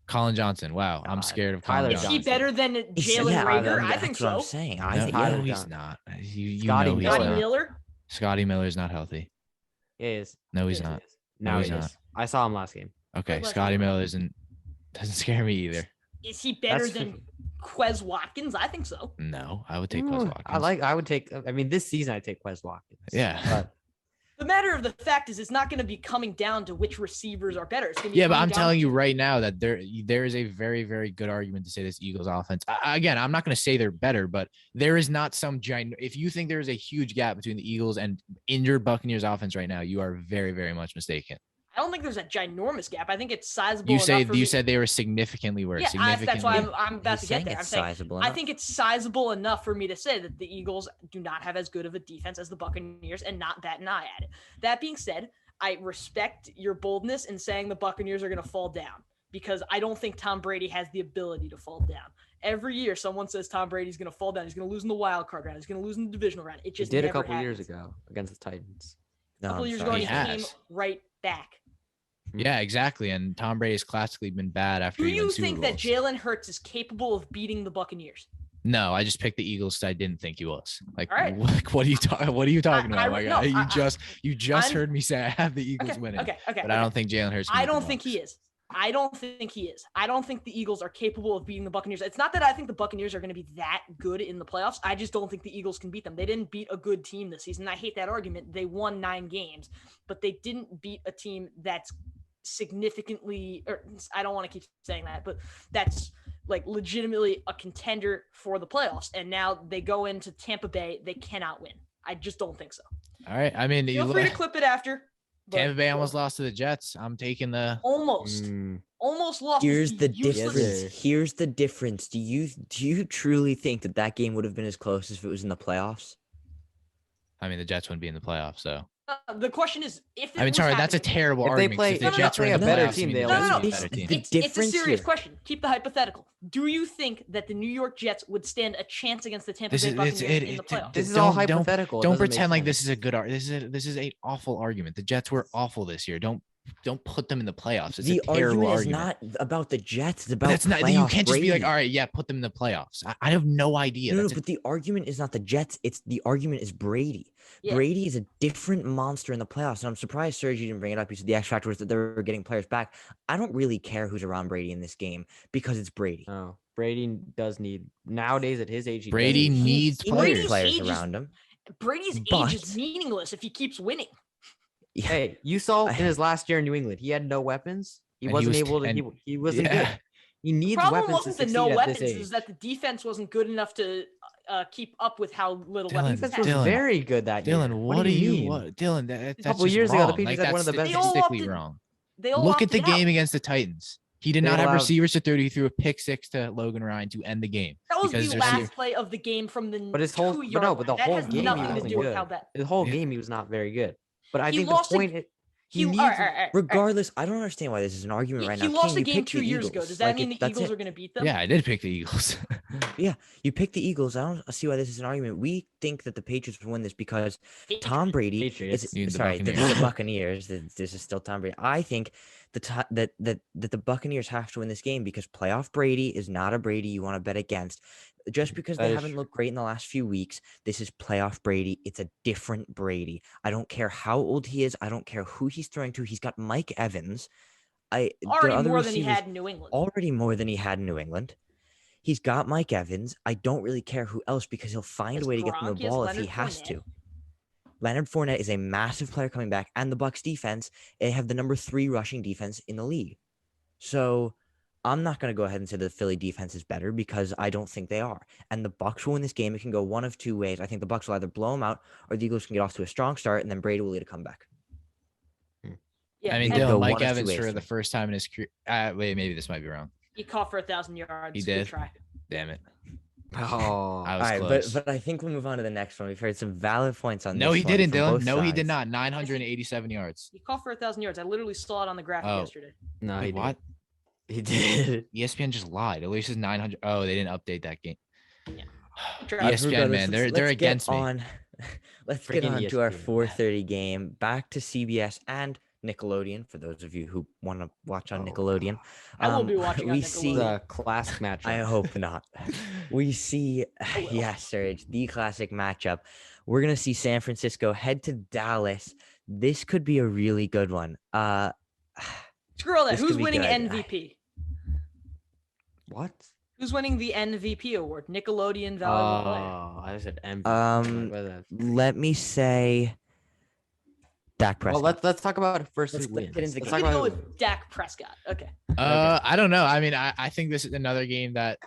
[SPEAKER 1] Colin Johnson. Wow, I'm scared of Colin Johnson.
[SPEAKER 4] Is he better than Jalen Reagor? I think so.
[SPEAKER 3] What I'm saying.
[SPEAKER 1] No, he's not.
[SPEAKER 2] Scotty
[SPEAKER 4] Miller.
[SPEAKER 1] Scotty Miller is not healthy.
[SPEAKER 2] He is.
[SPEAKER 1] No, he's not.
[SPEAKER 2] No, he's not. I saw him last game.
[SPEAKER 1] Okay, Scotty Miller doesn't scare me either.
[SPEAKER 4] Is he better than Quez Watkins? I think so.
[SPEAKER 1] No, I would take Quez Watkins.
[SPEAKER 2] This season I'd take Quez Watkins.
[SPEAKER 1] Yeah.
[SPEAKER 2] But
[SPEAKER 4] the matter of the fact is, it's not going to be coming down to which receivers are better. It's going to be
[SPEAKER 1] but I'm telling you right now that there is a very, very good argument to say this Eagles offense. Again, I'm not going to say they're better, but there is not some giant. If you think there is a huge gap between the Eagles and injured Buccaneers offense right now, you are very, very much mistaken.
[SPEAKER 4] I don't think there's a ginormous gap. I think it's sizable.
[SPEAKER 1] You said they were significantly worse.
[SPEAKER 4] Yeah, that's why I'm about to get there.
[SPEAKER 3] I
[SPEAKER 4] think it's sizable enough for me to say that the Eagles do not have as good of a defense as the Buccaneers and not bat an eye at it. That being said, I respect your boldness in saying the Buccaneers are going to fall down because I don't think Tom Brady has the ability to fall down. Every year, someone says Tom Brady's going to fall down. He's going to lose in the wild card round. He's going to lose in the divisional round. It just
[SPEAKER 2] did
[SPEAKER 4] never
[SPEAKER 2] a couple
[SPEAKER 4] happens.
[SPEAKER 2] years ago against the Titans.
[SPEAKER 4] A couple years ago, he came right back.
[SPEAKER 1] Yeah, exactly. And Tom Brady has classically been bad after.
[SPEAKER 4] Do you think that Jalen Hurts is capable of beating the Buccaneers?
[SPEAKER 1] No, I just picked the Eagles. So I didn't think he was. Like,
[SPEAKER 4] all right.
[SPEAKER 1] What are you talking about? My guy, you just heard me say I have the Eagles winning.
[SPEAKER 4] Okay.
[SPEAKER 1] But I don't think Jalen Hurts.
[SPEAKER 4] I don't think he is. I don't think the Eagles are capable of beating the Buccaneers. It's not that I think the Buccaneers are going to be that good in the playoffs. I just don't think the Eagles can beat them. They didn't beat a good team this season. I hate that argument. They won 9 games, but they didn't beat a team that's significantly, or I don't want to keep saying that, but that's like legitimately a contender for the playoffs. And now they go into Tampa Bay. They cannot win. I just don't think so.
[SPEAKER 1] All right. I mean,
[SPEAKER 4] feel free to clip it after.
[SPEAKER 1] Tampa Bay almost lost to the Jets. I'm taking the
[SPEAKER 4] almost lost.
[SPEAKER 3] Here's the difference. Do you truly think that game would have been as close if it was in the playoffs?
[SPEAKER 1] I mean, the Jets wouldn't be in the playoffs, so.
[SPEAKER 4] The question is, if
[SPEAKER 1] that's a terrible argument.
[SPEAKER 2] If the Jets were a better team,
[SPEAKER 4] it's a serious question. Keep the hypothetical. Do you think that the New York Jets would stand a chance against the Tampa Bay Buccaneers in the playoffs?
[SPEAKER 2] This is all hypothetical.
[SPEAKER 1] Don't pretend like this is a good argument. This is an awful argument. The Jets were awful this year. Don't put them in the playoffs. It's a terrible argument.
[SPEAKER 3] Is not about the Jets. It's about
[SPEAKER 1] that's not. You can't just be like, all right, yeah, put them in the playoffs. I have no idea.
[SPEAKER 3] No, but the argument is not the Jets. The argument is Brady. Yeah. Brady is a different monster in the playoffs, and I'm surprised, Serge, you didn't bring it up. You said the X factor was that they were getting players back. I don't really care who's around Brady in this game because it's Brady.
[SPEAKER 2] Oh, Brady does need nowadays at his age.
[SPEAKER 1] Brady needs players
[SPEAKER 3] around him.
[SPEAKER 4] Brady's
[SPEAKER 3] But-
[SPEAKER 4] age is meaningless if he keeps winning.
[SPEAKER 3] Yeah.
[SPEAKER 2] Hey, you saw in his last year in New England, he had no weapons. He
[SPEAKER 1] And
[SPEAKER 2] wasn't
[SPEAKER 1] he was-
[SPEAKER 2] able to.
[SPEAKER 1] and-
[SPEAKER 2] He wasn't
[SPEAKER 1] Yeah.
[SPEAKER 2] good. He needs
[SPEAKER 4] Problem
[SPEAKER 2] weapons to
[SPEAKER 4] wasn't the
[SPEAKER 2] succeed
[SPEAKER 4] no
[SPEAKER 2] at
[SPEAKER 4] weapons;
[SPEAKER 2] this age.
[SPEAKER 4] is that the defense wasn't good enough to keep up with how little
[SPEAKER 1] Dylan,
[SPEAKER 4] weapons.
[SPEAKER 2] Defense
[SPEAKER 4] he
[SPEAKER 2] was
[SPEAKER 4] had.
[SPEAKER 1] Dylan,
[SPEAKER 2] very good that year.
[SPEAKER 1] Dylan, what
[SPEAKER 2] do
[SPEAKER 1] do
[SPEAKER 2] you
[SPEAKER 1] you
[SPEAKER 2] mean?
[SPEAKER 1] what Dylan? That's
[SPEAKER 2] couple
[SPEAKER 1] just
[SPEAKER 2] years ago, the
[SPEAKER 1] wrong.
[SPEAKER 2] Patriots
[SPEAKER 1] Like,
[SPEAKER 2] had one of the
[SPEAKER 1] that's
[SPEAKER 2] best-
[SPEAKER 4] They all
[SPEAKER 1] statistically
[SPEAKER 4] opted-
[SPEAKER 1] wrong.
[SPEAKER 4] They all
[SPEAKER 1] Look at the
[SPEAKER 4] opted
[SPEAKER 1] game
[SPEAKER 4] out.
[SPEAKER 1] against the Titans. He did
[SPEAKER 2] They
[SPEAKER 1] not have
[SPEAKER 2] allowed-
[SPEAKER 1] receivers to 30. He threw a pick six to Logan Ryan to end the game.
[SPEAKER 4] That was
[SPEAKER 1] because
[SPEAKER 4] the
[SPEAKER 1] their
[SPEAKER 4] last
[SPEAKER 1] receiver-
[SPEAKER 4] play of the game from the
[SPEAKER 2] But his whole,
[SPEAKER 4] 2
[SPEAKER 2] but
[SPEAKER 4] yard
[SPEAKER 2] no, but the
[SPEAKER 4] line. That
[SPEAKER 2] whole
[SPEAKER 4] has
[SPEAKER 2] game he
[SPEAKER 4] nothing to
[SPEAKER 2] wasn't
[SPEAKER 4] do with
[SPEAKER 2] good.
[SPEAKER 4] how that.
[SPEAKER 2] The whole
[SPEAKER 1] Yeah.
[SPEAKER 2] game he was not very good. But I
[SPEAKER 4] He
[SPEAKER 2] think
[SPEAKER 4] lost
[SPEAKER 2] the
[SPEAKER 4] a-
[SPEAKER 2] point is
[SPEAKER 4] He
[SPEAKER 2] he
[SPEAKER 4] all
[SPEAKER 2] needs.
[SPEAKER 4] right, all right, all right.
[SPEAKER 3] Regardless, I don't understand why this is an argument right
[SPEAKER 4] He
[SPEAKER 3] now.
[SPEAKER 4] lost
[SPEAKER 3] King,
[SPEAKER 4] the
[SPEAKER 3] you
[SPEAKER 4] game
[SPEAKER 3] picked
[SPEAKER 4] 2
[SPEAKER 3] the
[SPEAKER 4] years ago.
[SPEAKER 3] Eagles.
[SPEAKER 4] Does that
[SPEAKER 3] Like,
[SPEAKER 4] mean the
[SPEAKER 3] that's
[SPEAKER 4] Eagles
[SPEAKER 3] it.
[SPEAKER 4] are going to beat them?
[SPEAKER 1] Yeah, I did pick the Eagles.
[SPEAKER 3] Yeah, you picked the Eagles. I don't see why this is an argument. We think that the Patriots would win this because Tom Brady
[SPEAKER 2] Patriots.
[SPEAKER 3] is
[SPEAKER 1] You mean the
[SPEAKER 3] sorry, the
[SPEAKER 1] Buccaneers.
[SPEAKER 3] Buccaneers. This is still Tom Brady. I think that the Buccaneers have to win this game because playoff Brady is not a Brady you want to bet against. Just because
[SPEAKER 2] That
[SPEAKER 3] they
[SPEAKER 2] is
[SPEAKER 3] haven't
[SPEAKER 2] true.
[SPEAKER 3] looked great in the last few weeks, this is playoff Brady. It's a different Brady. I don't care how old he is. I don't care who he's throwing to. He's got Mike Evans. The
[SPEAKER 4] Already
[SPEAKER 3] other
[SPEAKER 4] more than he
[SPEAKER 3] receivers-
[SPEAKER 4] had in New England.
[SPEAKER 3] already more than he had in New England. He's got Mike Evans. I don't really care who else because he'll find
[SPEAKER 4] Has
[SPEAKER 3] a way to get them
[SPEAKER 4] Gronk,
[SPEAKER 3] the
[SPEAKER 4] he has
[SPEAKER 3] ball if he
[SPEAKER 4] Leonard
[SPEAKER 3] has
[SPEAKER 4] Fournette.
[SPEAKER 3] to. Leonard Fournette is a massive player coming back, and the Bucs defense, they have the number 3 rushing defense in the league. So I'm not going to go ahead and say the Philly defense is better because I don't think they are. And the Bucs will win this game. It can go one of two ways. I think the Bucs will either blow them out or the Eagles can get off to a strong start, and then Brady will lead a comeback.
[SPEAKER 4] Yeah,
[SPEAKER 1] I mean,
[SPEAKER 3] They could
[SPEAKER 4] and
[SPEAKER 3] go
[SPEAKER 1] Dylan,
[SPEAKER 3] one
[SPEAKER 1] Mike
[SPEAKER 3] of two
[SPEAKER 1] Evans
[SPEAKER 3] ways
[SPEAKER 1] for
[SPEAKER 3] for
[SPEAKER 1] the
[SPEAKER 3] me.
[SPEAKER 1] first time in his career. Wait, maybe this might be wrong.
[SPEAKER 4] he caught for 1,000 yards.
[SPEAKER 1] He
[SPEAKER 4] Good
[SPEAKER 1] did?
[SPEAKER 4] try.
[SPEAKER 1] Damn it.
[SPEAKER 2] Oh,
[SPEAKER 1] I was
[SPEAKER 3] All right,
[SPEAKER 1] close.
[SPEAKER 3] but I think we'll move on to the next one. We've heard some valid points on
[SPEAKER 1] No,
[SPEAKER 3] this
[SPEAKER 1] he
[SPEAKER 3] one
[SPEAKER 1] didn't,
[SPEAKER 3] from
[SPEAKER 1] Dylan.
[SPEAKER 3] both
[SPEAKER 1] No, he did
[SPEAKER 3] sides.
[SPEAKER 1] not. 987 yards.
[SPEAKER 4] He caught for 1,000 yards. I literally saw it on the graphic
[SPEAKER 1] Oh.
[SPEAKER 4] yesterday.
[SPEAKER 2] no,
[SPEAKER 1] Wait,
[SPEAKER 2] he
[SPEAKER 1] what?
[SPEAKER 2] did. He did.
[SPEAKER 1] ESPN just lied. At least it's 900. Oh, they didn't update that game.
[SPEAKER 4] Try-
[SPEAKER 1] ESPN,
[SPEAKER 3] Regardless,
[SPEAKER 1] man, they're
[SPEAKER 3] let's get
[SPEAKER 1] against me.
[SPEAKER 3] on. Let's get
[SPEAKER 2] Freaking
[SPEAKER 3] on to our
[SPEAKER 2] ESPN.
[SPEAKER 3] 4:30 game. Back to CBS and Nickelodeon for those of you who want to watch on
[SPEAKER 2] Oh,
[SPEAKER 3] Nickelodeon.
[SPEAKER 4] I will be watching on
[SPEAKER 3] we see.
[SPEAKER 4] Nickelodeon.
[SPEAKER 2] The classic matchup.
[SPEAKER 3] I hope not. We see,
[SPEAKER 4] will.
[SPEAKER 3] yes, Serge, the classic matchup. We're gonna see San Francisco head to Dallas. This could be a really good one.
[SPEAKER 4] Screw all that.
[SPEAKER 3] This
[SPEAKER 4] Who's
[SPEAKER 3] could be
[SPEAKER 4] winning
[SPEAKER 3] good.
[SPEAKER 4] MVP?
[SPEAKER 2] What?
[SPEAKER 4] Who's winning the MVP award? Nickelodeon Valuable Player.
[SPEAKER 2] Oh, I said MVP.
[SPEAKER 3] Let me say Dak Prescott.
[SPEAKER 2] Well, let's talk about first
[SPEAKER 3] Let's
[SPEAKER 2] who
[SPEAKER 3] get
[SPEAKER 2] wins.
[SPEAKER 3] into the
[SPEAKER 2] Let's
[SPEAKER 4] We're
[SPEAKER 2] talk
[SPEAKER 4] gonna go
[SPEAKER 2] about
[SPEAKER 4] with Dak Prescott. Okay.
[SPEAKER 1] I don't know. I mean, I think this is another game that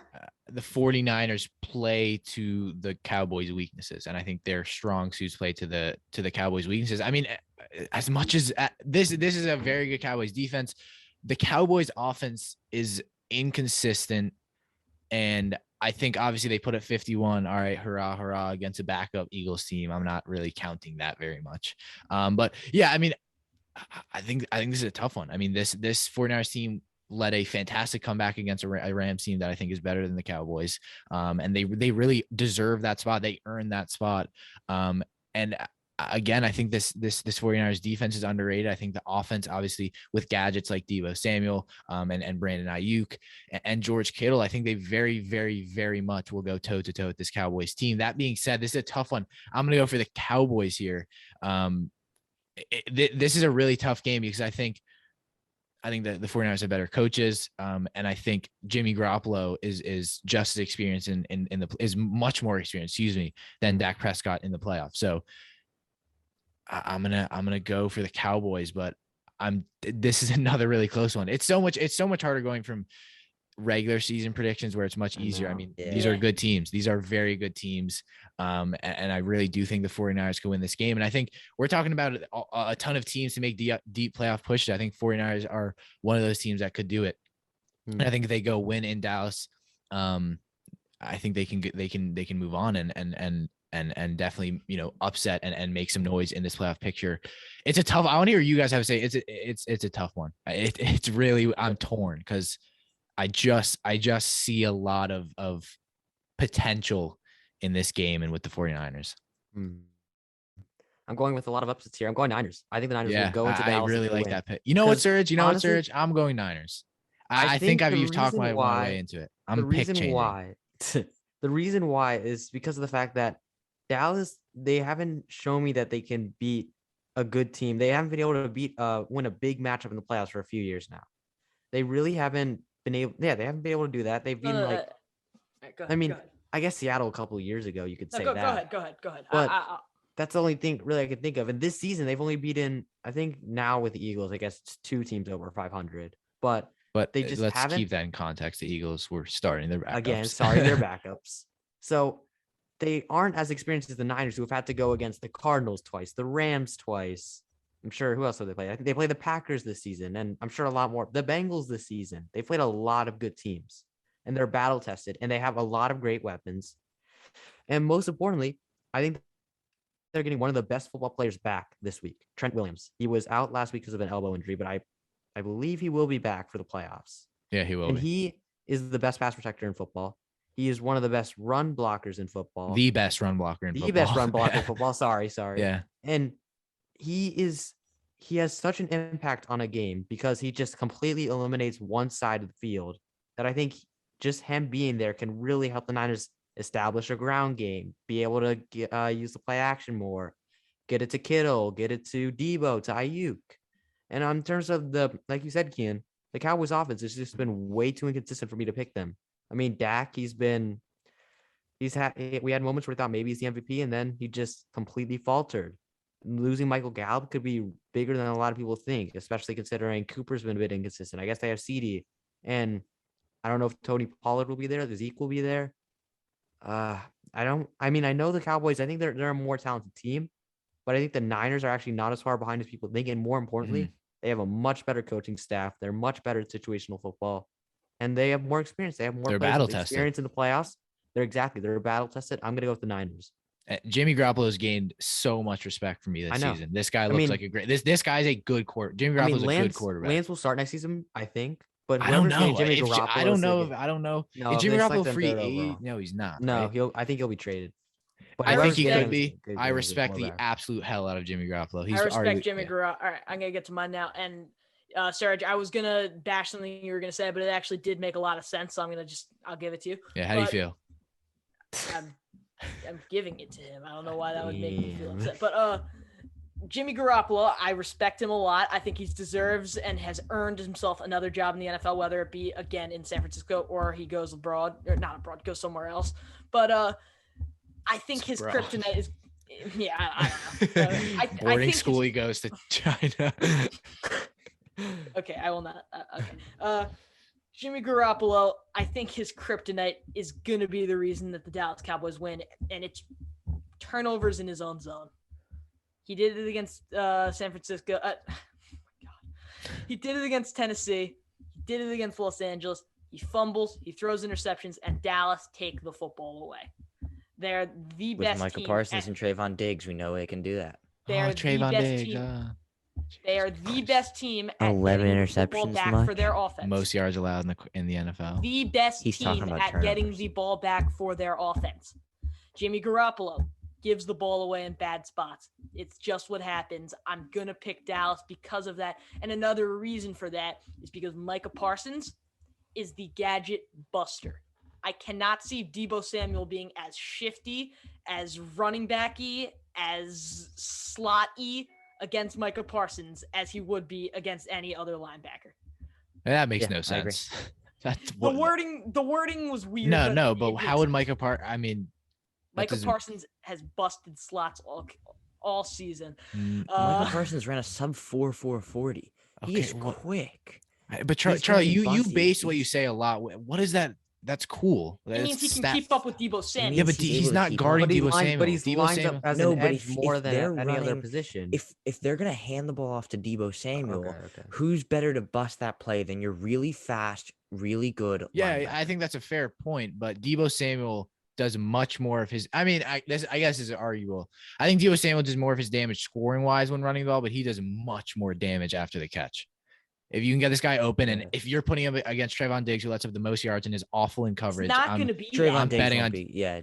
[SPEAKER 1] the 49ers play to the Cowboys' weaknesses, and I think their strong suits play to the Cowboys' weaknesses. I mean, as much as this is a very good Cowboys defense, the Cowboys' offense is inconsistent, and I think obviously they put up 51. All right, hurrah, hurrah against a backup Eagles team. I'm not really counting that very much. But yeah, I mean, I think this is a tough one. I mean, this 49ers team led a fantastic comeback against a Rams team that I think is better than the Cowboys. And they really deserve that spot. They earned that spot. And again, I think this 49ers defense is underrated. I think the offense, obviously, with gadgets like Deebo Samuel and Brandon Ayuk and George Kittle, I think they very, very, very much will go toe to toe with this Cowboys team. That being said, this is a tough one. I'm going to go for the Cowboys here. This is a really tough game because I think that the 49ers have better coaches. And I think Jimmy Garoppolo is just as experienced is much more experienced, than Dak Prescott in the playoffs. So I'm gonna go for the Cowboys, but this is another really close one. It's so much harder going from regular season predictions where it's much easier. I mean, these are good teams. These are very good teams. And I really do think the 49ers can win this game. And I think we're talking about a ton of teams to make deep playoff pushes. I think 49ers are one of those teams that could do it. And I think if they go win in Dallas, I think they can move on and definitely, upset and make some noise in this playoff picture. It's a tough, I want to hear you guys have to say it's a tough one. It's really, I'm torn because I just see a lot of potential in this game and with the 49ers.
[SPEAKER 2] I'm going with a lot of upsets here. I'm going Niners. I think the Niners will go into
[SPEAKER 1] I
[SPEAKER 2] Dallas.
[SPEAKER 1] really
[SPEAKER 2] and
[SPEAKER 1] like
[SPEAKER 2] win.
[SPEAKER 1] that pick. You know what,
[SPEAKER 2] Because
[SPEAKER 1] Serge?
[SPEAKER 2] honestly,
[SPEAKER 1] I'm going Niners.
[SPEAKER 2] I
[SPEAKER 1] I think
[SPEAKER 2] think
[SPEAKER 1] I've
[SPEAKER 2] the
[SPEAKER 1] talked my
[SPEAKER 2] reason why-
[SPEAKER 1] way into it.
[SPEAKER 2] The
[SPEAKER 1] I'm pick
[SPEAKER 2] reason
[SPEAKER 1] changing.
[SPEAKER 2] why, the reason why is because of the fact that Dallas, they haven't shown me that they can beat a good team. They haven't been able to win a big matchup in the playoffs for a few years now. They really haven't been able. Yeah, they haven't been able to do that. They've been
[SPEAKER 4] All
[SPEAKER 2] like,
[SPEAKER 4] right, go ahead,
[SPEAKER 2] I mean,
[SPEAKER 4] go ahead.
[SPEAKER 2] I guess Seattle a couple of years ago, you could say
[SPEAKER 4] Go
[SPEAKER 2] that.
[SPEAKER 4] ahead.
[SPEAKER 2] But that's the only thing really I could think of. And this season, they've only beaten, I think now with the Eagles, I guess it's 2 teams over 500. But they just
[SPEAKER 1] let's
[SPEAKER 2] haven't.
[SPEAKER 1] keep that in context. The Eagles were starting their backups.
[SPEAKER 2] Again, sorry, they're backups. So they aren't as experienced as the Niners, who have had to go against the Cardinals twice, the Rams twice. I'm sure who else have they played? I think they played the Packers this season, and I'm sure a lot more. The Bengals this season. They played a lot of good teams, and they're battle tested, and they have a lot of great weapons. And most importantly, I think they're getting one of the best football players back this week, Trent Williams. He was out last week because of an elbow injury, but I believe he will be back for the playoffs.
[SPEAKER 1] Yeah, he will.
[SPEAKER 2] And he is the best pass protector in football. He is one of the best run blockers in football.
[SPEAKER 1] The best run blocker in football.
[SPEAKER 2] The best run blocker in football. Sorry.
[SPEAKER 1] Yeah.
[SPEAKER 2] And he has such an impact on a game because he just completely eliminates one side of the field that I think just him being there can really help the Niners establish a ground game, be able to use the play action more, get it to Kittle, get it to Debo, to Ayuk. And in terms of like you said, Kian, the Cowboys offense has just been way too inconsistent for me to pick them. I mean, Dak, we had moments where we thought maybe he's the MVP, and then he just completely faltered. Losing Michael Gallup could be bigger than a lot of people think, especially considering Cooper's been a bit inconsistent. I guess they have CD, and I don't know if Tony Pollard will be there. Zeke will be there. I know the Cowboys, I think they're a more talented team, but I think the Niners are actually not as far behind as people think. And more importantly, they have a much better coaching staff. They're much better at situational football, and they have more experience. They have more
[SPEAKER 1] battle tested
[SPEAKER 2] experience in the playoffs. They're battle tested. I'm going to go with the Niners.
[SPEAKER 1] Jimmy Garoppolo has gained so much respect for me this season. This guy looks like a great. This guy's a good quarterback. Jimmy Garoppolo's a good quarterback.
[SPEAKER 2] Lance will start next season, I think. But
[SPEAKER 1] I don't know.
[SPEAKER 2] I don't
[SPEAKER 1] know.
[SPEAKER 2] No,
[SPEAKER 1] Is Jimmy Garoppolo free agent? No, he's not.
[SPEAKER 2] No,
[SPEAKER 1] right?
[SPEAKER 2] I think he'll be traded. But
[SPEAKER 1] I think he could be. I respect the absolute hell out of Jimmy Garoppolo.
[SPEAKER 4] I respect Jimmy Garoppolo. All right, I'm gonna get to mine now. And Serge, I was gonna bash something you were gonna say, but it actually did make a lot of sense. So I'll give it to you.
[SPEAKER 1] Yeah. How do you feel?
[SPEAKER 4] I'm giving it to him. I don't know why that would make me feel upset, but Jimmy Garoppolo, I respect him a lot. I think he deserves and has earned himself another job in the NFL, whether it be again in San Francisco or he goes abroad, or not abroad, goes somewhere else. But I think his kryptonite is, I don't know.
[SPEAKER 1] Boarding school, he goes to China.
[SPEAKER 4] Okay, I will not. Okay. Jimmy Garoppolo, I think his kryptonite is going to be the reason that the Dallas Cowboys win, and it's turnovers in his own zone. He did it against San Francisco. Oh my God. He did it against Tennessee. He did it against Los Angeles. He fumbles. He throws interceptions, and Dallas take the football away. They're the best
[SPEAKER 3] with Micah
[SPEAKER 4] team.
[SPEAKER 3] Parsons and Trayvon Diggs, we know they can do that.
[SPEAKER 4] They're
[SPEAKER 1] Trayvon
[SPEAKER 4] the best
[SPEAKER 1] Diggs.
[SPEAKER 4] team. They are the best team at
[SPEAKER 3] 11
[SPEAKER 4] getting the
[SPEAKER 3] interceptions
[SPEAKER 4] ball back
[SPEAKER 3] much?
[SPEAKER 4] for their offense.
[SPEAKER 1] Most yards allowed in the NFL.
[SPEAKER 4] The best
[SPEAKER 3] He's talking
[SPEAKER 4] team
[SPEAKER 3] about
[SPEAKER 4] at getting
[SPEAKER 3] turnovers.
[SPEAKER 4] the ball back for their offense. Jimmy Garoppolo gives the ball away in bad spots. It's just what happens. I'm going to pick Dallas because of that. And another reason for that is because Micah Parsons is the gadget buster. I cannot see Debo Samuel being as shifty, as running backy, as slot-y against Micah Parsons as he would be against any other linebacker.
[SPEAKER 1] That makes no sense.
[SPEAKER 4] The wording was weird.
[SPEAKER 1] But how would Micah
[SPEAKER 4] Micah Parsons has busted slots all season.
[SPEAKER 3] Micah Parsons ran a sub 4.40. He is quick.
[SPEAKER 1] But Charlie, you base what you say a lot. What is that? That's cool.
[SPEAKER 4] It means he can keep up with Debo Samuel.
[SPEAKER 1] Yeah, but he's not guarding Debo Samuel.
[SPEAKER 2] But he's lined up as an edge more than any other position.
[SPEAKER 3] If they're going to hand the ball off to Debo Samuel, who's better to bust that play than your really fast, really good linebacker?
[SPEAKER 1] I think that's a fair point. But Debo Samuel does much more of his. I mean, I guess is arguable. I think Debo Samuel does more of his damage scoring wise when running the ball, but he does much more damage after the catch. If you can get this guy open, and if you're putting him against Trayvon Diggs, who lets up the most yards and is awful in coverage,
[SPEAKER 4] it's not going to be
[SPEAKER 3] Trayvon
[SPEAKER 4] that.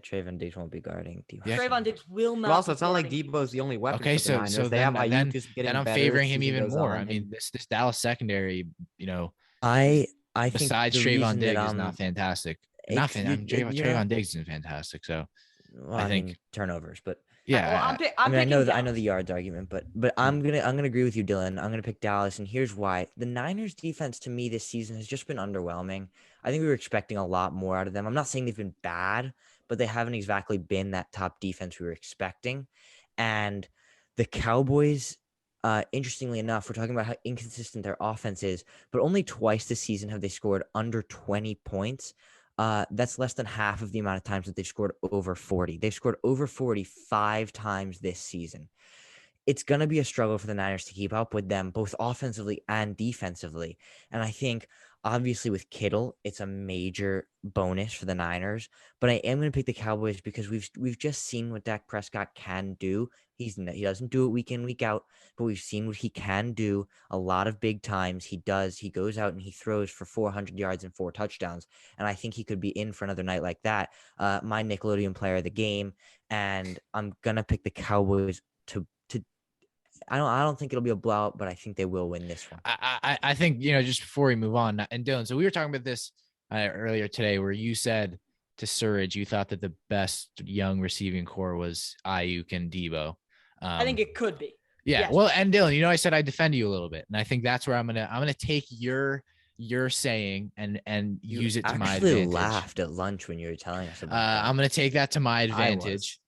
[SPEAKER 3] Trayvon Diggs won't be guarding Debo.
[SPEAKER 4] Trayvon Diggs will not.
[SPEAKER 2] But also, it's not like Debo's the only weapon.
[SPEAKER 1] Okay, so
[SPEAKER 2] they have
[SPEAKER 1] then I'm favoring him even more.
[SPEAKER 2] On.
[SPEAKER 1] I mean, this Dallas secondary,
[SPEAKER 3] I think
[SPEAKER 1] besides Trayvon Diggs is not fantastic. Trayvon Diggs isn't fantastic. So
[SPEAKER 3] I think turnovers, but.
[SPEAKER 1] Yeah,
[SPEAKER 3] I know the yards argument, but I'm gonna agree with you, Dylan. I'm gonna pick Dallas, and here's why. The Niners defense to me this season has just been underwhelming. I think we were expecting a lot more out of them. I'm not saying they've been bad, but they haven't exactly been that top defense we were expecting. And the Cowboys, interestingly enough, we're talking about how inconsistent their offense is, but only twice this season have they scored under 20 points. That's less than half of the amount of times that they've scored over 40. They've scored over 45 times this season. It's going to be a struggle for the Niners to keep up with them, both offensively and defensively. And I think, obviously, with Kittle, it's a major bonus for the Niners. But I am going to pick the Cowboys because we've just seen what Dak Prescott can do. He doesn't do it week in, week out, but we've seen what he can do a lot of big times. He goes out and he throws for 400 yards and 4 touchdowns. And I think he could be in for another night like that. My Nickelodeon player of the game. And I'm going to pick the Cowboys to I don't think it'll be a blowout, but I think they will win this one.
[SPEAKER 1] I think, just before we move on, and Dylan, so we were talking about this earlier today, where you said to Surge, you thought that the best young receiving core was Ayuk and Debo.
[SPEAKER 4] I think it could be.
[SPEAKER 1] Yeah.
[SPEAKER 4] Yes.
[SPEAKER 1] Well, and Dylan, I said I'd defend you a little bit, and I think that's where I'm gonna take your saying and use it to my advantage.
[SPEAKER 3] You actually laughed at lunch when you were telling us about that.
[SPEAKER 1] I'm gonna take that to my advantage.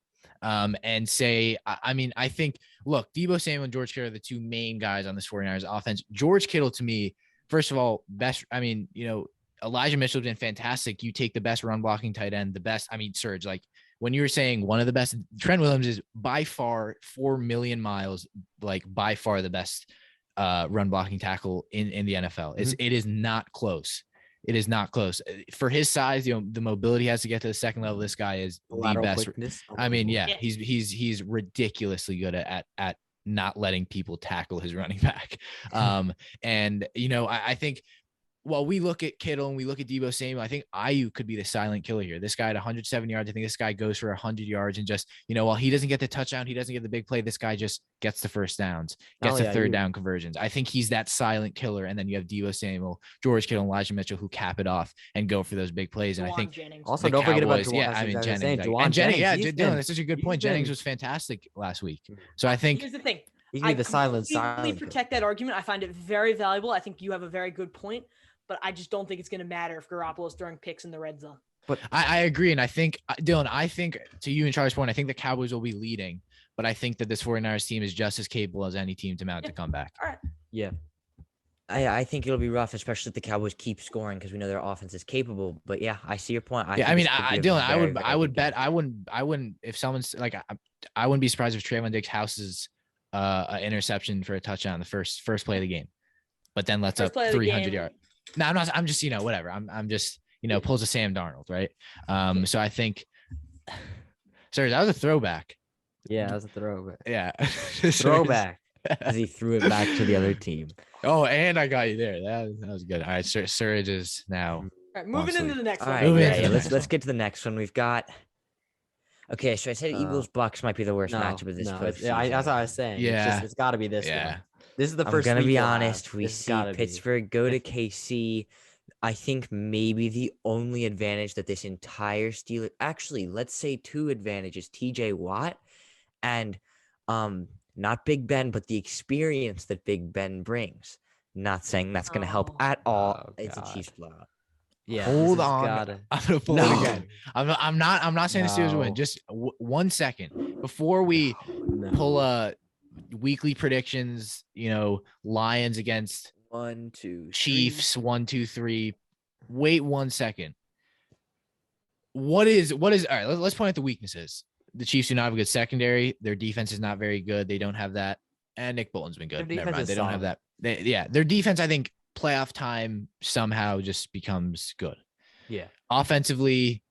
[SPEAKER 1] And say, I think, look, Debo Samuel and George Kittle are the two main guys on this 49ers offense. George Kittle, to me, first of all, best, Elijah Mitchell's been fantastic. You take the best run blocking tight end, the best, Surge, like when you were saying one of the best, Trent Williams is by far 4 million miles, like by far the best run blocking tackle in the NFL. It is not close. It is not close for his size. The mobility he has to get to the second level. This guy is the best.
[SPEAKER 2] Quickness.
[SPEAKER 1] He's ridiculously good at not letting people tackle his running back. I think while we look at Kittle and we look at Debo Samuel, I think Ayuk could be the silent killer here. This guy at 107 yards. I think this guy goes for 100 yards and just, while he doesn't get the touchdown, he doesn't get the big play. This guy just gets the first downs, gets the third down conversions. I think he's that silent killer. And then you have Debo Samuel, George Kittle, and Elijah Mitchell who cap it off and go for those big plays. And I think
[SPEAKER 2] also don't forget about
[SPEAKER 1] Jennings. Dylan, that's such a good point. Jennings was fantastic last week. So I think
[SPEAKER 4] here's the thing.
[SPEAKER 2] He can be the silent.
[SPEAKER 4] Protect that argument. I find it very valuable. I think you have a very good point. But I just don't think it's going to matter if Garoppolo's throwing picks in the red zone.
[SPEAKER 1] But I agree. And I think, Dylan, to you and Charlie's point, I think the Cowboys will be leading. But I think that this 49ers team is just as capable as any team to mount to come back.
[SPEAKER 4] All right.
[SPEAKER 2] Yeah.
[SPEAKER 3] I think it'll be rough, especially if the Cowboys keep scoring because we know their offense is capable. But yeah, I see your point.
[SPEAKER 1] Dylan, I would bet I wouldn't if someone's like I wouldn't be surprised if Trayvon Diggs houses an interception for a touchdown in the first play of the game, but then lets up 300 yards. No, I'm not. I'm just, whatever. I'm just, pulls a Sam Darnold, right? So I think, sorry, that was a throwback.
[SPEAKER 2] Yeah, that was a throwback.
[SPEAKER 1] Yeah,
[SPEAKER 2] throwback.
[SPEAKER 3] As he threw it back to the other team.
[SPEAKER 1] Oh, and I got you there. That was good. All right, Surge is now.
[SPEAKER 4] All right, moving into the next one.
[SPEAKER 3] All right, let's get to the next one. We've got. Okay, so I said Eagles Bucs might be the worst matchup of this.
[SPEAKER 2] That's what I was saying.
[SPEAKER 1] Yeah,
[SPEAKER 2] it's got to be this one. This is the first.
[SPEAKER 3] I'm gonna be honest. We see Pittsburgh go to KC. I think maybe the only advantage that this entire Steelers, actually, let's say 2 advantages: TJ Watt and not Big Ben, but the experience that Big Ben brings. Not saying that's gonna help at all. It's a Chiefs blowout.
[SPEAKER 2] Yeah.
[SPEAKER 1] Hold on. I'm gonna pull it again. I'm not saying the Steelers will win. Just 1 second before we pull a. Weekly predictions, Lions against
[SPEAKER 3] 1, 2,
[SPEAKER 1] Chiefs 1, 2, 3. Wait 1 second. What is all right? Let's point out the weaknesses. The Chiefs do not have a good secondary. Their defense is not very good. They don't have that. And Nick Bolton's been good. Never mind. They don't have that. Their defense, I think, playoff time somehow just becomes good.
[SPEAKER 2] Yeah.
[SPEAKER 1] Offensively,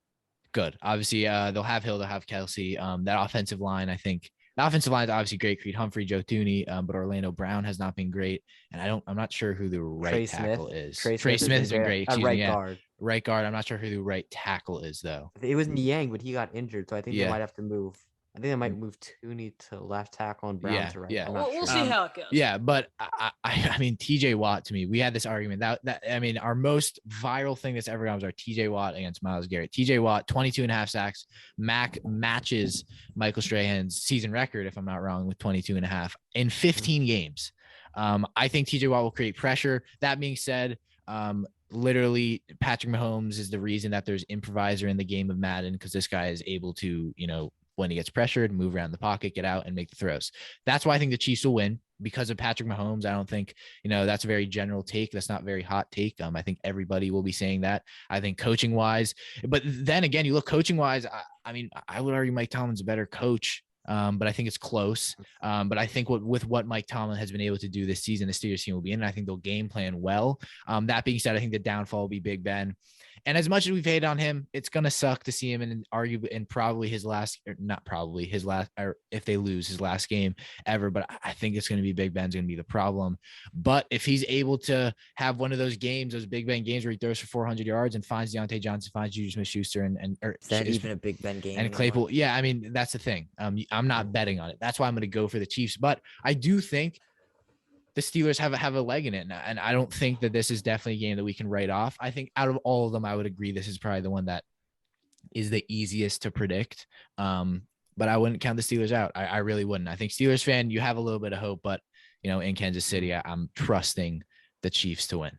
[SPEAKER 1] good. Obviously, they'll have Hill, they'll have Kelsey. That offensive line, I think. The offensive line is obviously great. Creed Humphrey, Joe Thuney, but Orlando Brown has not been great. And I'm not sure who the right tackle is. Trey Smith has been great.
[SPEAKER 2] Guard.
[SPEAKER 1] Right guard. I'm not sure who the right tackle is, though.
[SPEAKER 2] It was Niang, but he got injured. So I think they might have to move. I think they might move Thuney to left tackle and Brown to right.
[SPEAKER 1] Yeah.
[SPEAKER 4] We'll see how it goes.
[SPEAKER 1] Yeah, but I mean, TJ Watt, to me, we had this argument that our most viral thing that's ever gone was our TJ Watt against Myles Garrett. TJ Watt, 22.5 sacks. Mac matches Michael Strahan's season record, if I'm not wrong, with 22.5 in 15 games. I think TJ Watt will create pressure. That being said, literally Patrick Mahomes is the reason that there's improviser in the game of Madden, because this guy is able to, when he gets pressured, move around the pocket, get out and make the throws. That's why I think the Chiefs will win, because of Patrick Mahomes. I don't think, that's a very general take. That's not a very hot take. I think everybody will be saying that. I think coaching wise, but then again, you look coaching wise, I would argue Mike Tomlin's a better coach. But I think it's close. But I think with what Mike Tomlin has been able to do this season, the Steelers team will be in. I think they'll game plan well. That being said, I think the downfall will be Big Ben. And as much as we've hated on him, it's going to suck to see him in probably his last, or not probably his last, or if they lose his last game ever. But I think it's going to be Big Ben's going to be the problem. But if he's able to have one of those games, those Big Ben games where he throws for 400 yards and finds Deontay Johnson, finds Juju Smith-Schuster,
[SPEAKER 3] is that even a Big Ben game?
[SPEAKER 1] And Claypool. Yeah, I mean, that's the thing. I'm not betting on it. That's why I'm going to go for the Chiefs. But I do think the Steelers have a leg in it. And I don't think that this is definitely a game that we can write off. I think out of all of them, I would agree this is probably the one that is the easiest to predict. But I wouldn't count the Steelers out. I really wouldn't. I think Steelers fan, you have a little bit of hope, but in Kansas City, I'm trusting the Chiefs to win.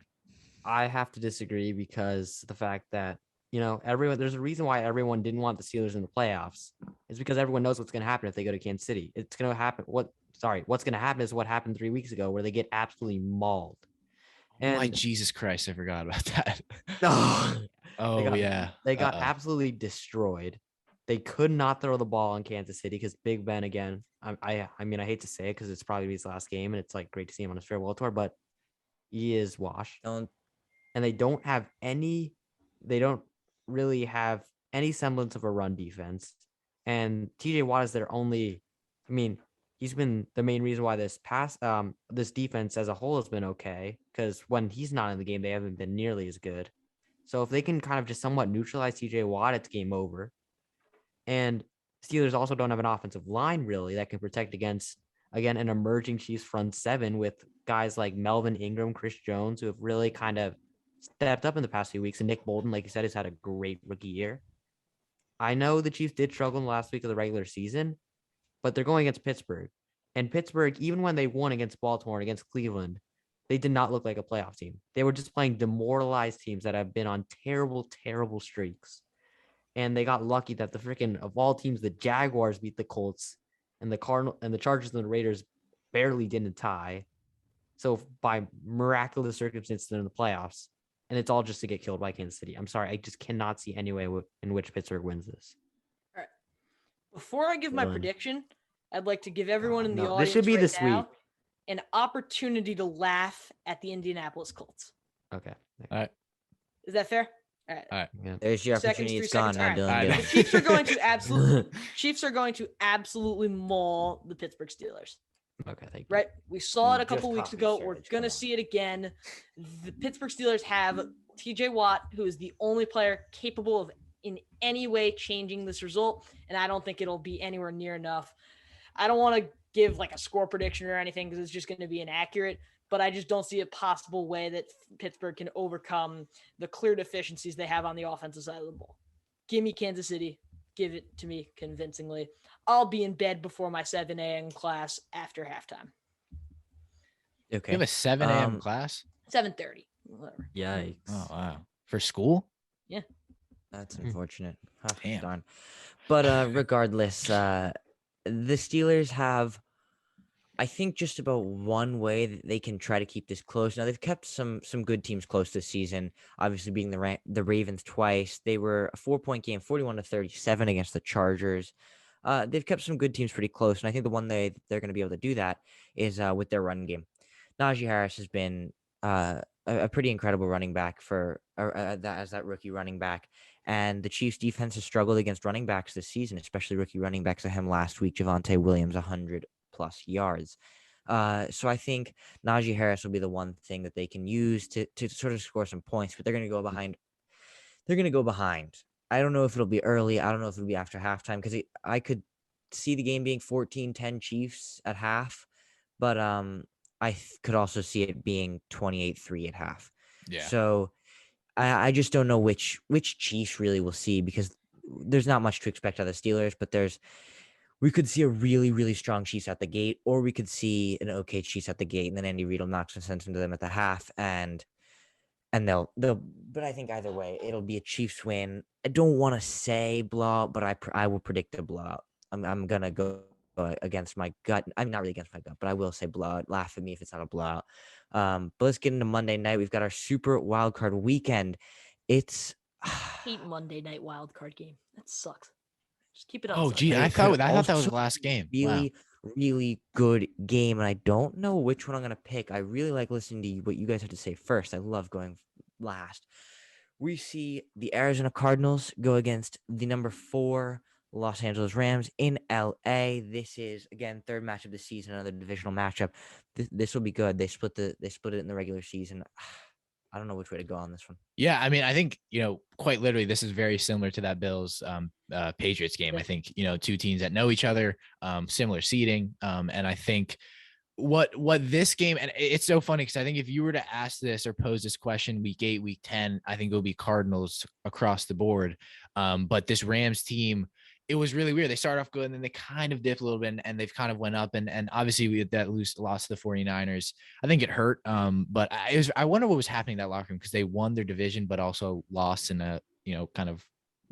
[SPEAKER 2] I have to disagree because the fact that, there's a reason why everyone didn't want the Steelers in the playoffs. It's because everyone knows what's going to happen if they go to Kansas City. It's going to happen. What's going to happen is what happened 3 weeks ago, where they get absolutely mauled.
[SPEAKER 1] And my Jesus Christ, I forgot about that.
[SPEAKER 2] They got absolutely destroyed. They could not throw the ball on Kansas City because Big Ben, again, I hate to say it because it's probably his last game and it's like great to see him on his farewell tour, but he is washed. And they don't really have any semblance of a run defense. And TJ Watt is their only, he's been the main reason why this defense as a whole has been okay, because when he's not in the game, they haven't been nearly as good. So if they can kind of just somewhat neutralize TJ Watt, it's game over. And Steelers also don't have an offensive line really that can protect against, again, an emerging Chiefs front seven with guys like Melvin Ingram, Chris Jones, who have really kind of stepped up in the past few weeks. And Nick Bolton, like you said, has had a great rookie year. I know the Chiefs did struggle in the last week of the regular season, but they're going against Pittsburgh. And Pittsburgh, even when they won against Baltimore and against Cleveland, they did not look like a playoff team. They were just playing demoralized teams that have been on terrible, terrible streaks. And they got lucky that of all teams, the Jaguars beat the Colts, and the Chargers and the Raiders barely didn't tie. So by miraculous circumstances, they're in the playoffs, and it's all just to get killed by Kansas City. I'm sorry, I just cannot see any way in which Pittsburgh wins this.
[SPEAKER 4] All right. Before I give my prediction, I'd like to give everyone in the audience
[SPEAKER 2] this should be the sweep.
[SPEAKER 4] An opportunity to laugh at the Indianapolis Colts.
[SPEAKER 2] Okay.
[SPEAKER 1] All right.
[SPEAKER 4] Is that fair? All right.
[SPEAKER 2] Yeah.
[SPEAKER 3] There's your opportunity. It's gone now, Dylan.
[SPEAKER 4] The Chiefs are going to absolutely maul the Pittsburgh Steelers.
[SPEAKER 2] Okay, thank you.
[SPEAKER 4] Right? We saw it a couple weeks ago. We're going to see it again. The Pittsburgh Steelers have TJ Watt, who is the only player capable of in any way changing this result, and I don't think it'll be anywhere near enough. I don't want to give like a score prediction or anything because it's just going to be inaccurate, but I just don't see a possible way that Pittsburgh can overcome the clear deficiencies they have on the offensive side of the ball. Give me Kansas City. Give it to me convincingly. I'll be in bed before my 7 a.m. class after halftime.
[SPEAKER 3] Okay.
[SPEAKER 1] You have a 7 a.m. class?
[SPEAKER 4] 7:30. Whatever.
[SPEAKER 2] Yikes.
[SPEAKER 1] Oh, wow. For school?
[SPEAKER 4] Yeah.
[SPEAKER 3] That's unfortunate. Oh,
[SPEAKER 1] Damn.
[SPEAKER 3] darn. But regardless, the Steelers have, I think, just about one way that they can try to keep this close. Now, they've kept some good teams close this season, obviously being the Ravens twice. They were a 4-point game, 41-37 against the Chargers. They've kept some good teams pretty close, and I think the one they're going to be able to do that is with their run game. Najee Harris has been a pretty incredible running back as that rookie running back. And the Chiefs defense has struggled against running backs this season, especially rookie running backs of him last week, Javonte Williams, 100+ yards. So I think Najee Harris will be the one thing that they can use to sort of score some points, but they're going to go behind. I don't know if it'll be early. I don't know if it'll be after halftime because I could see the game being 14-10 Chiefs at half, but I could also see it being 28-3 at half.
[SPEAKER 1] Yeah.
[SPEAKER 3] So I just don't know which Chiefs really we'll see because there's not much to expect out of the Steelers, but we could see a really, really strong Chiefs at the gate, or we could see an okay Chiefs at the gate, and then Andy Reid will knock some sense into them at the half, and they'll. But I think either way, it'll be a Chiefs win. I don't want to say blowout, but I will predict a blowout. I'm gonna go against my gut. I'm not really against my gut, but I will say blowout. Laugh at me if it's not a blowout. But let's get into Monday night. We've got our super wild card weekend. It's
[SPEAKER 4] Hate Monday night wild card game. That sucks. Just keep it on
[SPEAKER 1] Oh,
[SPEAKER 4] Sunday.
[SPEAKER 1] gee,
[SPEAKER 3] But
[SPEAKER 1] I
[SPEAKER 3] it could
[SPEAKER 1] thought that was
[SPEAKER 3] also
[SPEAKER 1] the last game. Wow.
[SPEAKER 3] really, really good game, and I don't know which one I'm gonna pick. I really like listening to what you guys have to say first. I love going last. We see the Arizona Cardinals go against the number 4 Los Angeles Rams in LA. This is again third match of the season, another divisional matchup. This will be good. They split it in the regular season. I don't know which way to go on this one.
[SPEAKER 1] Yeah, I mean, I think, quite literally, this is very similar to that Bills Patriots game. I think, two teams that know each other, similar seeding. And I think what this game, and it's so funny because I think if you were to ask this or pose this question week 8, week 10, I think it would be Cardinals across the board. But this Rams team, it was really weird. They started off good and then they kind of dipped a little bit and they've kind of went up. And obviously we had that loss to the 49ers. I think it hurt. But I wonder what was happening in that locker room because they won their division, but also lost in a, kind of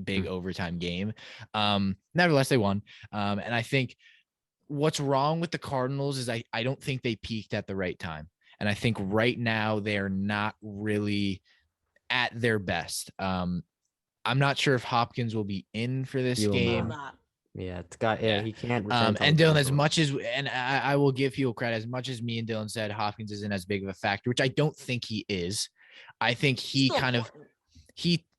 [SPEAKER 1] big overtime game. Nevertheless, they won. And I think what's wrong with the Cardinals is I don't think they peaked at the right time. And I think right now they're not really at their best. I'm not sure if Hopkins will be in for this
[SPEAKER 2] He will
[SPEAKER 1] game.
[SPEAKER 4] Not.
[SPEAKER 2] Yeah, he can't return.
[SPEAKER 1] And Dylan, as much as, and I will give people credit, as much as me and Dylan said Hopkins isn't as big of a factor, which I don't think he is. I think he
[SPEAKER 4] Still
[SPEAKER 1] kind of,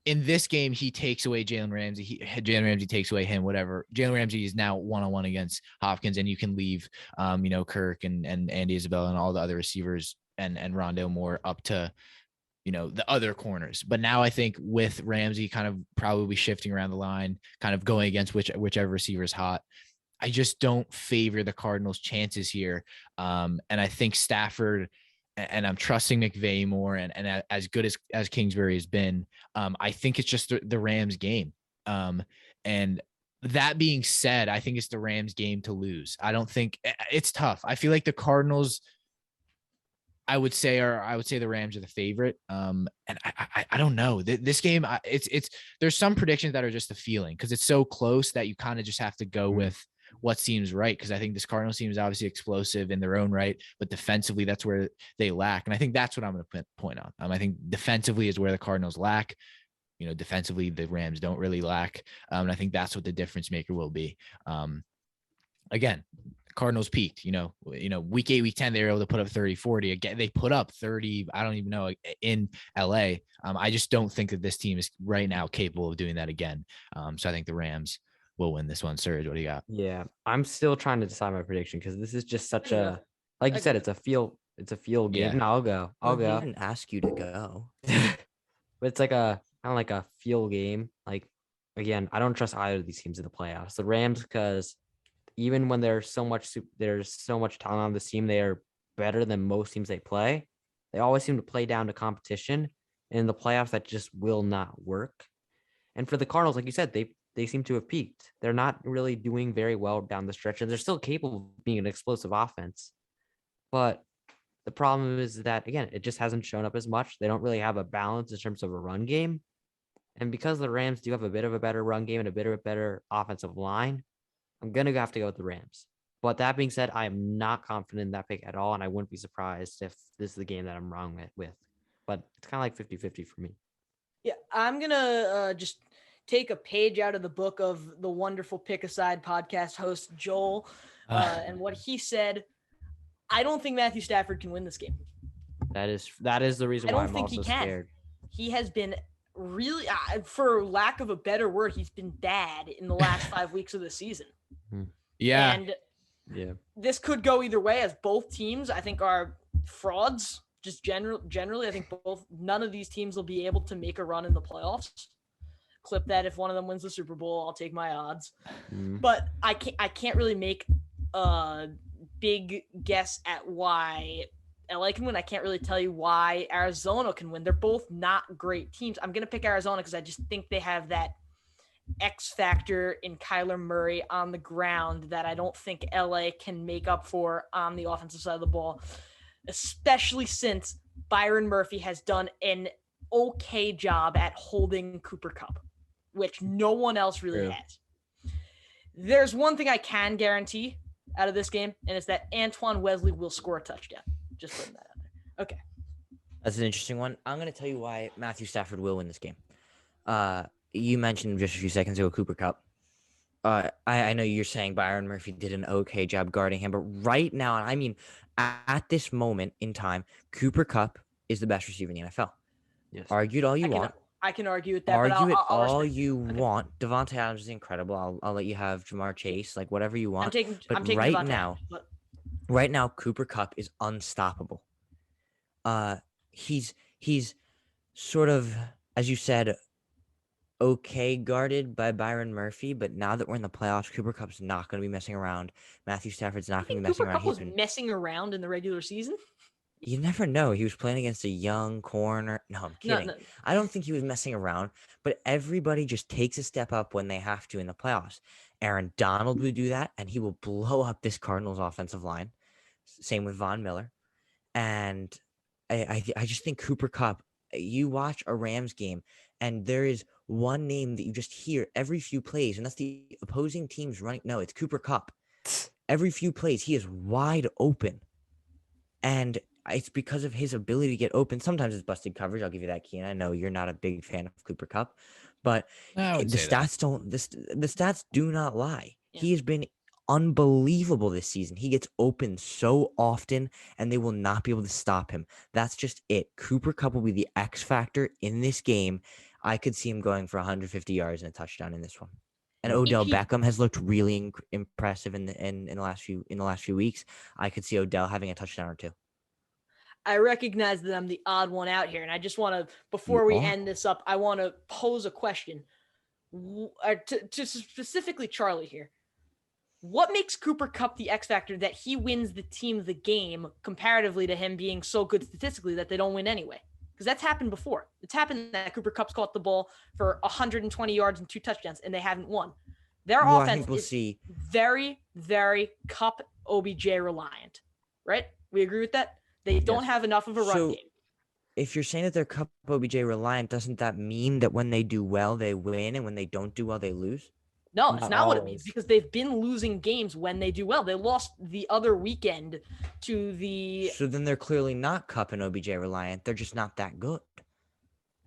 [SPEAKER 1] in this game, he takes away Jalen Ramsey. Jalen Ramsey takes away him, whatever. Jalen Ramsey is now one-on-one against Hopkins, and you can leave, Kirk and Andy Isabella and all the other receivers and Rondale Moore up to, the other corners. But now I think with Ramsey kind of probably shifting around the line, kind of going against whichever receiver is hot, I just don't favor the Cardinals' chances here. And I think Stafford, and I'm trusting McVay more, and as good as Kingsbury has been, I think it's just the Rams game. And that being said, I think it's the Rams game to lose. I don't think it's tough. I feel like the Cardinals, I would say the Rams are the favorite. And I don't know this game. There's some predictions that are just a feeling because it's so close that you kind of just have to go with what seems right. Cause I think this Cardinals team is obviously explosive in their own right, but defensively that's where they lack. And I think that's what I'm going to point on. I think defensively is where the Cardinals lack. Defensively the Rams don't really lack. And I think that's what the difference maker will be. Again, Cardinals peaked, week 8, week 10, they were able to put up 30, 40 again. They put up 30. I don't even know in LA. I just don't think that this team is right now capable of doing that again. So I think the Rams will win this one. Serge, what do you got?
[SPEAKER 2] Yeah, I'm still trying to decide my prediction because this is just such a, like you said, it's a feel game.
[SPEAKER 1] Yeah.
[SPEAKER 2] No, I'll go.
[SPEAKER 3] I didn't ask you to go.
[SPEAKER 2] But it's like kind of like a feel game. Like, again, I don't trust either of these teams in the playoffs. The Rams, because even when there's so much talent on this team, they are better than most teams they play. They always seem to play down to competition. And in the playoffs, that just will not work. And for the Cardinals, like you said, they seem to have peaked. They're not really doing very well down the stretch, and they're still capable of being an explosive offense. But the problem is that, again, it just hasn't shown up as much. They don't really have a balance in terms of a run game. And because the Rams do have a bit of a better run game and a bit of a better offensive line, I'm going to have to go with the Rams. But that being said, I am not confident in that pick at all, and I wouldn't be surprised if this is the game that I'm wrong with. But it's kind of like 50-50 for me.
[SPEAKER 4] Yeah, I'm going to just take a page out of the book of the wonderful Pick Aside podcast host, Joel, and what he said. I don't think Matthew Stafford can win this game.
[SPEAKER 2] That is the reason why I'm also scared.
[SPEAKER 4] He has been really, for lack of a better word, he's been bad in the last 5 weeks of the season.
[SPEAKER 1] Yeah.
[SPEAKER 4] And this could go either way, as both teams, I think, are frauds. Just generally, I think none of these teams will be able to make a run in the playoffs. Clip that. If one of them wins the Super Bowl, I'll take my odds. But I can't really make a big guess at why LA can win. I can't really tell you why Arizona can win. They're both not great teams. I'm going to pick Arizona because I just think they have that X factor in Kyler Murray on the ground that I don't think LA can make up for on the offensive side of the ball, especially since Byron Murphy has done an okay job at holding Cooper Kupp, which no one else really has. There's one thing I can guarantee out of this game, and it's that Antoine Wesley will score a touchdown. Just putting that out there. Okay.
[SPEAKER 3] That's an interesting one. I'm going to tell you why Matthew Stafford will win this game. You mentioned just a few seconds ago Cooper Kupp. I know you're saying Byron Murphy did an okay job guarding him, but right now, I mean, at this moment in time, Cooper Kupp is the best receiver in the NFL.
[SPEAKER 2] Yes.
[SPEAKER 3] Argue it all you want.
[SPEAKER 4] I can argue with that.
[SPEAKER 3] Argue
[SPEAKER 4] but
[SPEAKER 3] it
[SPEAKER 4] I'll
[SPEAKER 3] all
[SPEAKER 4] respect
[SPEAKER 3] you want. Devontae Adams is incredible. I'll let you have Jamar Chase, like whatever you want.
[SPEAKER 4] I'm taking
[SPEAKER 3] right
[SPEAKER 4] Devontae
[SPEAKER 3] now,
[SPEAKER 4] Adams, but...
[SPEAKER 3] right now, Cooper Kupp is unstoppable. He's sort of, as you said, okay guarded by Byron Murphy, but now that we're in the playoffs, Cooper Kupp's not going to be messing around. Matthew Stafford's not going to be messing
[SPEAKER 4] Cooper
[SPEAKER 3] around.
[SPEAKER 4] Kupp was messing around in the regular season?
[SPEAKER 3] You never know. He was playing against a young corner. No, I'm kidding.
[SPEAKER 4] No.
[SPEAKER 3] I don't think he was messing around, but everybody just takes a step up when they have to in the playoffs. Aaron Donald will do that, and he will blow up this Cardinals offensive line. Same with Von Miller. And I just think Cooper Kupp, you watch a Rams game, and there is one name that you just hear every few plays, and that's the opposing team's running. No, it's Cooper Kupp. Every few plays, he is wide open. And it's because of his ability to get open. Sometimes it's busted coverage. I'll give you that, Keen. I know you're not a big fan of Cooper Kupp, but the stats do not lie. Yeah. He has been unbelievable this season. He gets open so often, and they will not be able to stop him. That's just it. Cooper Kupp will be the X factor in this game. I could see him going for 150 yards and a touchdown in this one. And Odell Beckham has looked really impressive in the last few weeks. I could see Odell having a touchdown or two.
[SPEAKER 4] I recognize that I'm the odd one out here, and I just want to, before we end this up, I want to pose a question to specifically Charlie here. What makes Cooper Kupp the X factor that he wins the team the game comparatively to him being so good statistically that they don't win anyway? Because that's happened before. It's happened that Cooper Kupp's caught the ball for 120 yards and 2 touchdowns, and they haven't won. Their offense is very, very Kupp OBJ reliant, right? We agree with that? They don't have enough of a run game.
[SPEAKER 3] If you're saying that they're Kupp OBJ reliant, doesn't that mean that when they do well, they win, and when they don't do well, they lose?
[SPEAKER 4] No, it's not what it means, because they've been losing games when they do well. They lost the other weekend to the...
[SPEAKER 3] So then they're clearly not Kupp and OBJ reliant. They're just not that good.
[SPEAKER 4] I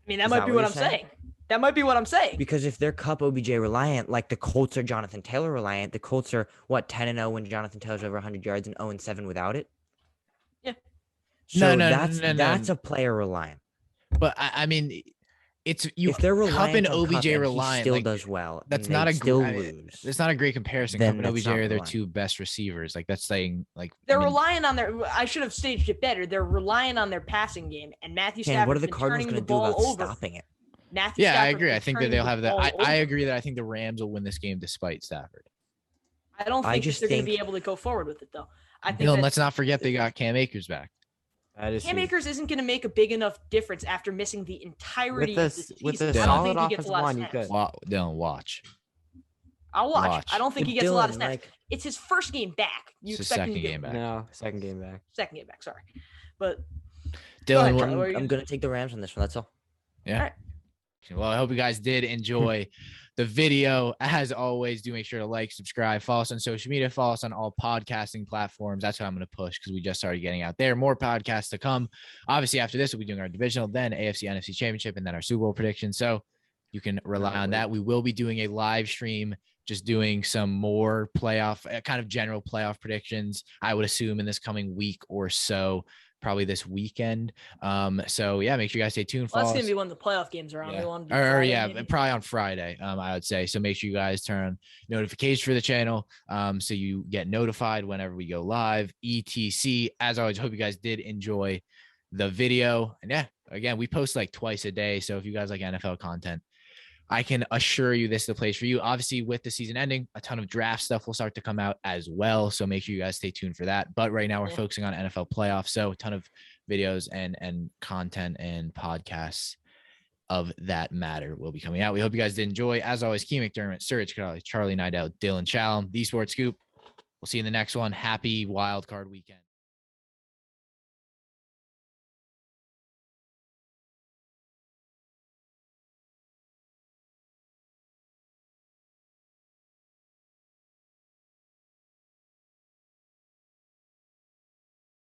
[SPEAKER 4] mean, that might be what I'm saying. That might be what I'm saying.
[SPEAKER 3] Because if they're Kupp OBJ reliant, like the Colts are Jonathan Taylor reliant, the Colts are, 10-0 when Jonathan Taylor's over 100 yards and 0-7 without it?
[SPEAKER 4] Yeah.
[SPEAKER 3] So that's a player reliant.
[SPEAKER 1] But I mean, it's
[SPEAKER 3] if they're
[SPEAKER 1] Kupp and
[SPEAKER 3] on
[SPEAKER 1] OBJ
[SPEAKER 3] Kupp
[SPEAKER 1] reliant,
[SPEAKER 3] he still does well.
[SPEAKER 1] That's not a
[SPEAKER 3] still
[SPEAKER 1] lose. It's not a great comparison. Kupp and OBJ are their
[SPEAKER 3] reliant.
[SPEAKER 1] 2 best receivers. Like that's saying
[SPEAKER 4] they're relying on their. I should have staged it better. They're relying on their passing game, and Matthew Stafford.
[SPEAKER 3] What are the Cardinals going to do about stopping it?
[SPEAKER 1] I agree. I think that they'll have that. I agree that I think the Rams will win this game despite Stafford.
[SPEAKER 4] I don't think they're going to be able to go forward with it though. I think.
[SPEAKER 1] Dylan, let's not forget they got Cam Akers back.
[SPEAKER 4] Cam Akers isn't going to make a big enough difference after missing the entirety of the season.
[SPEAKER 2] With a solid offensive line, you could.
[SPEAKER 1] Dylan, watch.
[SPEAKER 4] I'll watch. I don't think he gets a lot of snaps. It's his first game back.
[SPEAKER 1] You expect him to
[SPEAKER 2] game back. No, second game back.
[SPEAKER 4] Second game back. Sorry, but
[SPEAKER 3] Dylan, I'm going to take the Rams on this one. That's all.
[SPEAKER 1] Yeah. All right. Well, I hope you guys did enjoy the video. As always, do make sure to like, subscribe, follow us on social media, follow us on all podcasting platforms. That's what I'm going to push because we just started getting out there. More podcasts to come. Obviously, after this, we'll be doing our divisional, then AFC, NFC Championship, and then our Super Bowl prediction. So you can rely on that. We will be doing a live stream, just doing some more playoff, kind of general playoff predictions, I would assume in this coming week or so. Probably this weekend. So yeah, make sure you guys stay tuned.
[SPEAKER 4] Well, that's gonna be when the playoff games are on.
[SPEAKER 1] Yeah. Probably on Friday. I would say. So make sure you guys turn on notifications for the channel, so you get notified whenever we go live. ETC. As always, hope you guys did enjoy the video. And yeah, again, we post like twice a day. So if you guys like NFL content, I can assure you this is the place for you. Obviously, with the season ending, a ton of draft stuff will start to come out as well. So make sure you guys stay tuned for that. But right now we're focusing on NFL playoffs. So a ton of videos and content and podcasts of that matter will be coming out. We hope you guys did enjoy. As always, Key McDermott, Serge Charlie Nidell, Dylan Challam, The Sports Scoop. We'll see you in the next one. Happy wild card weekend.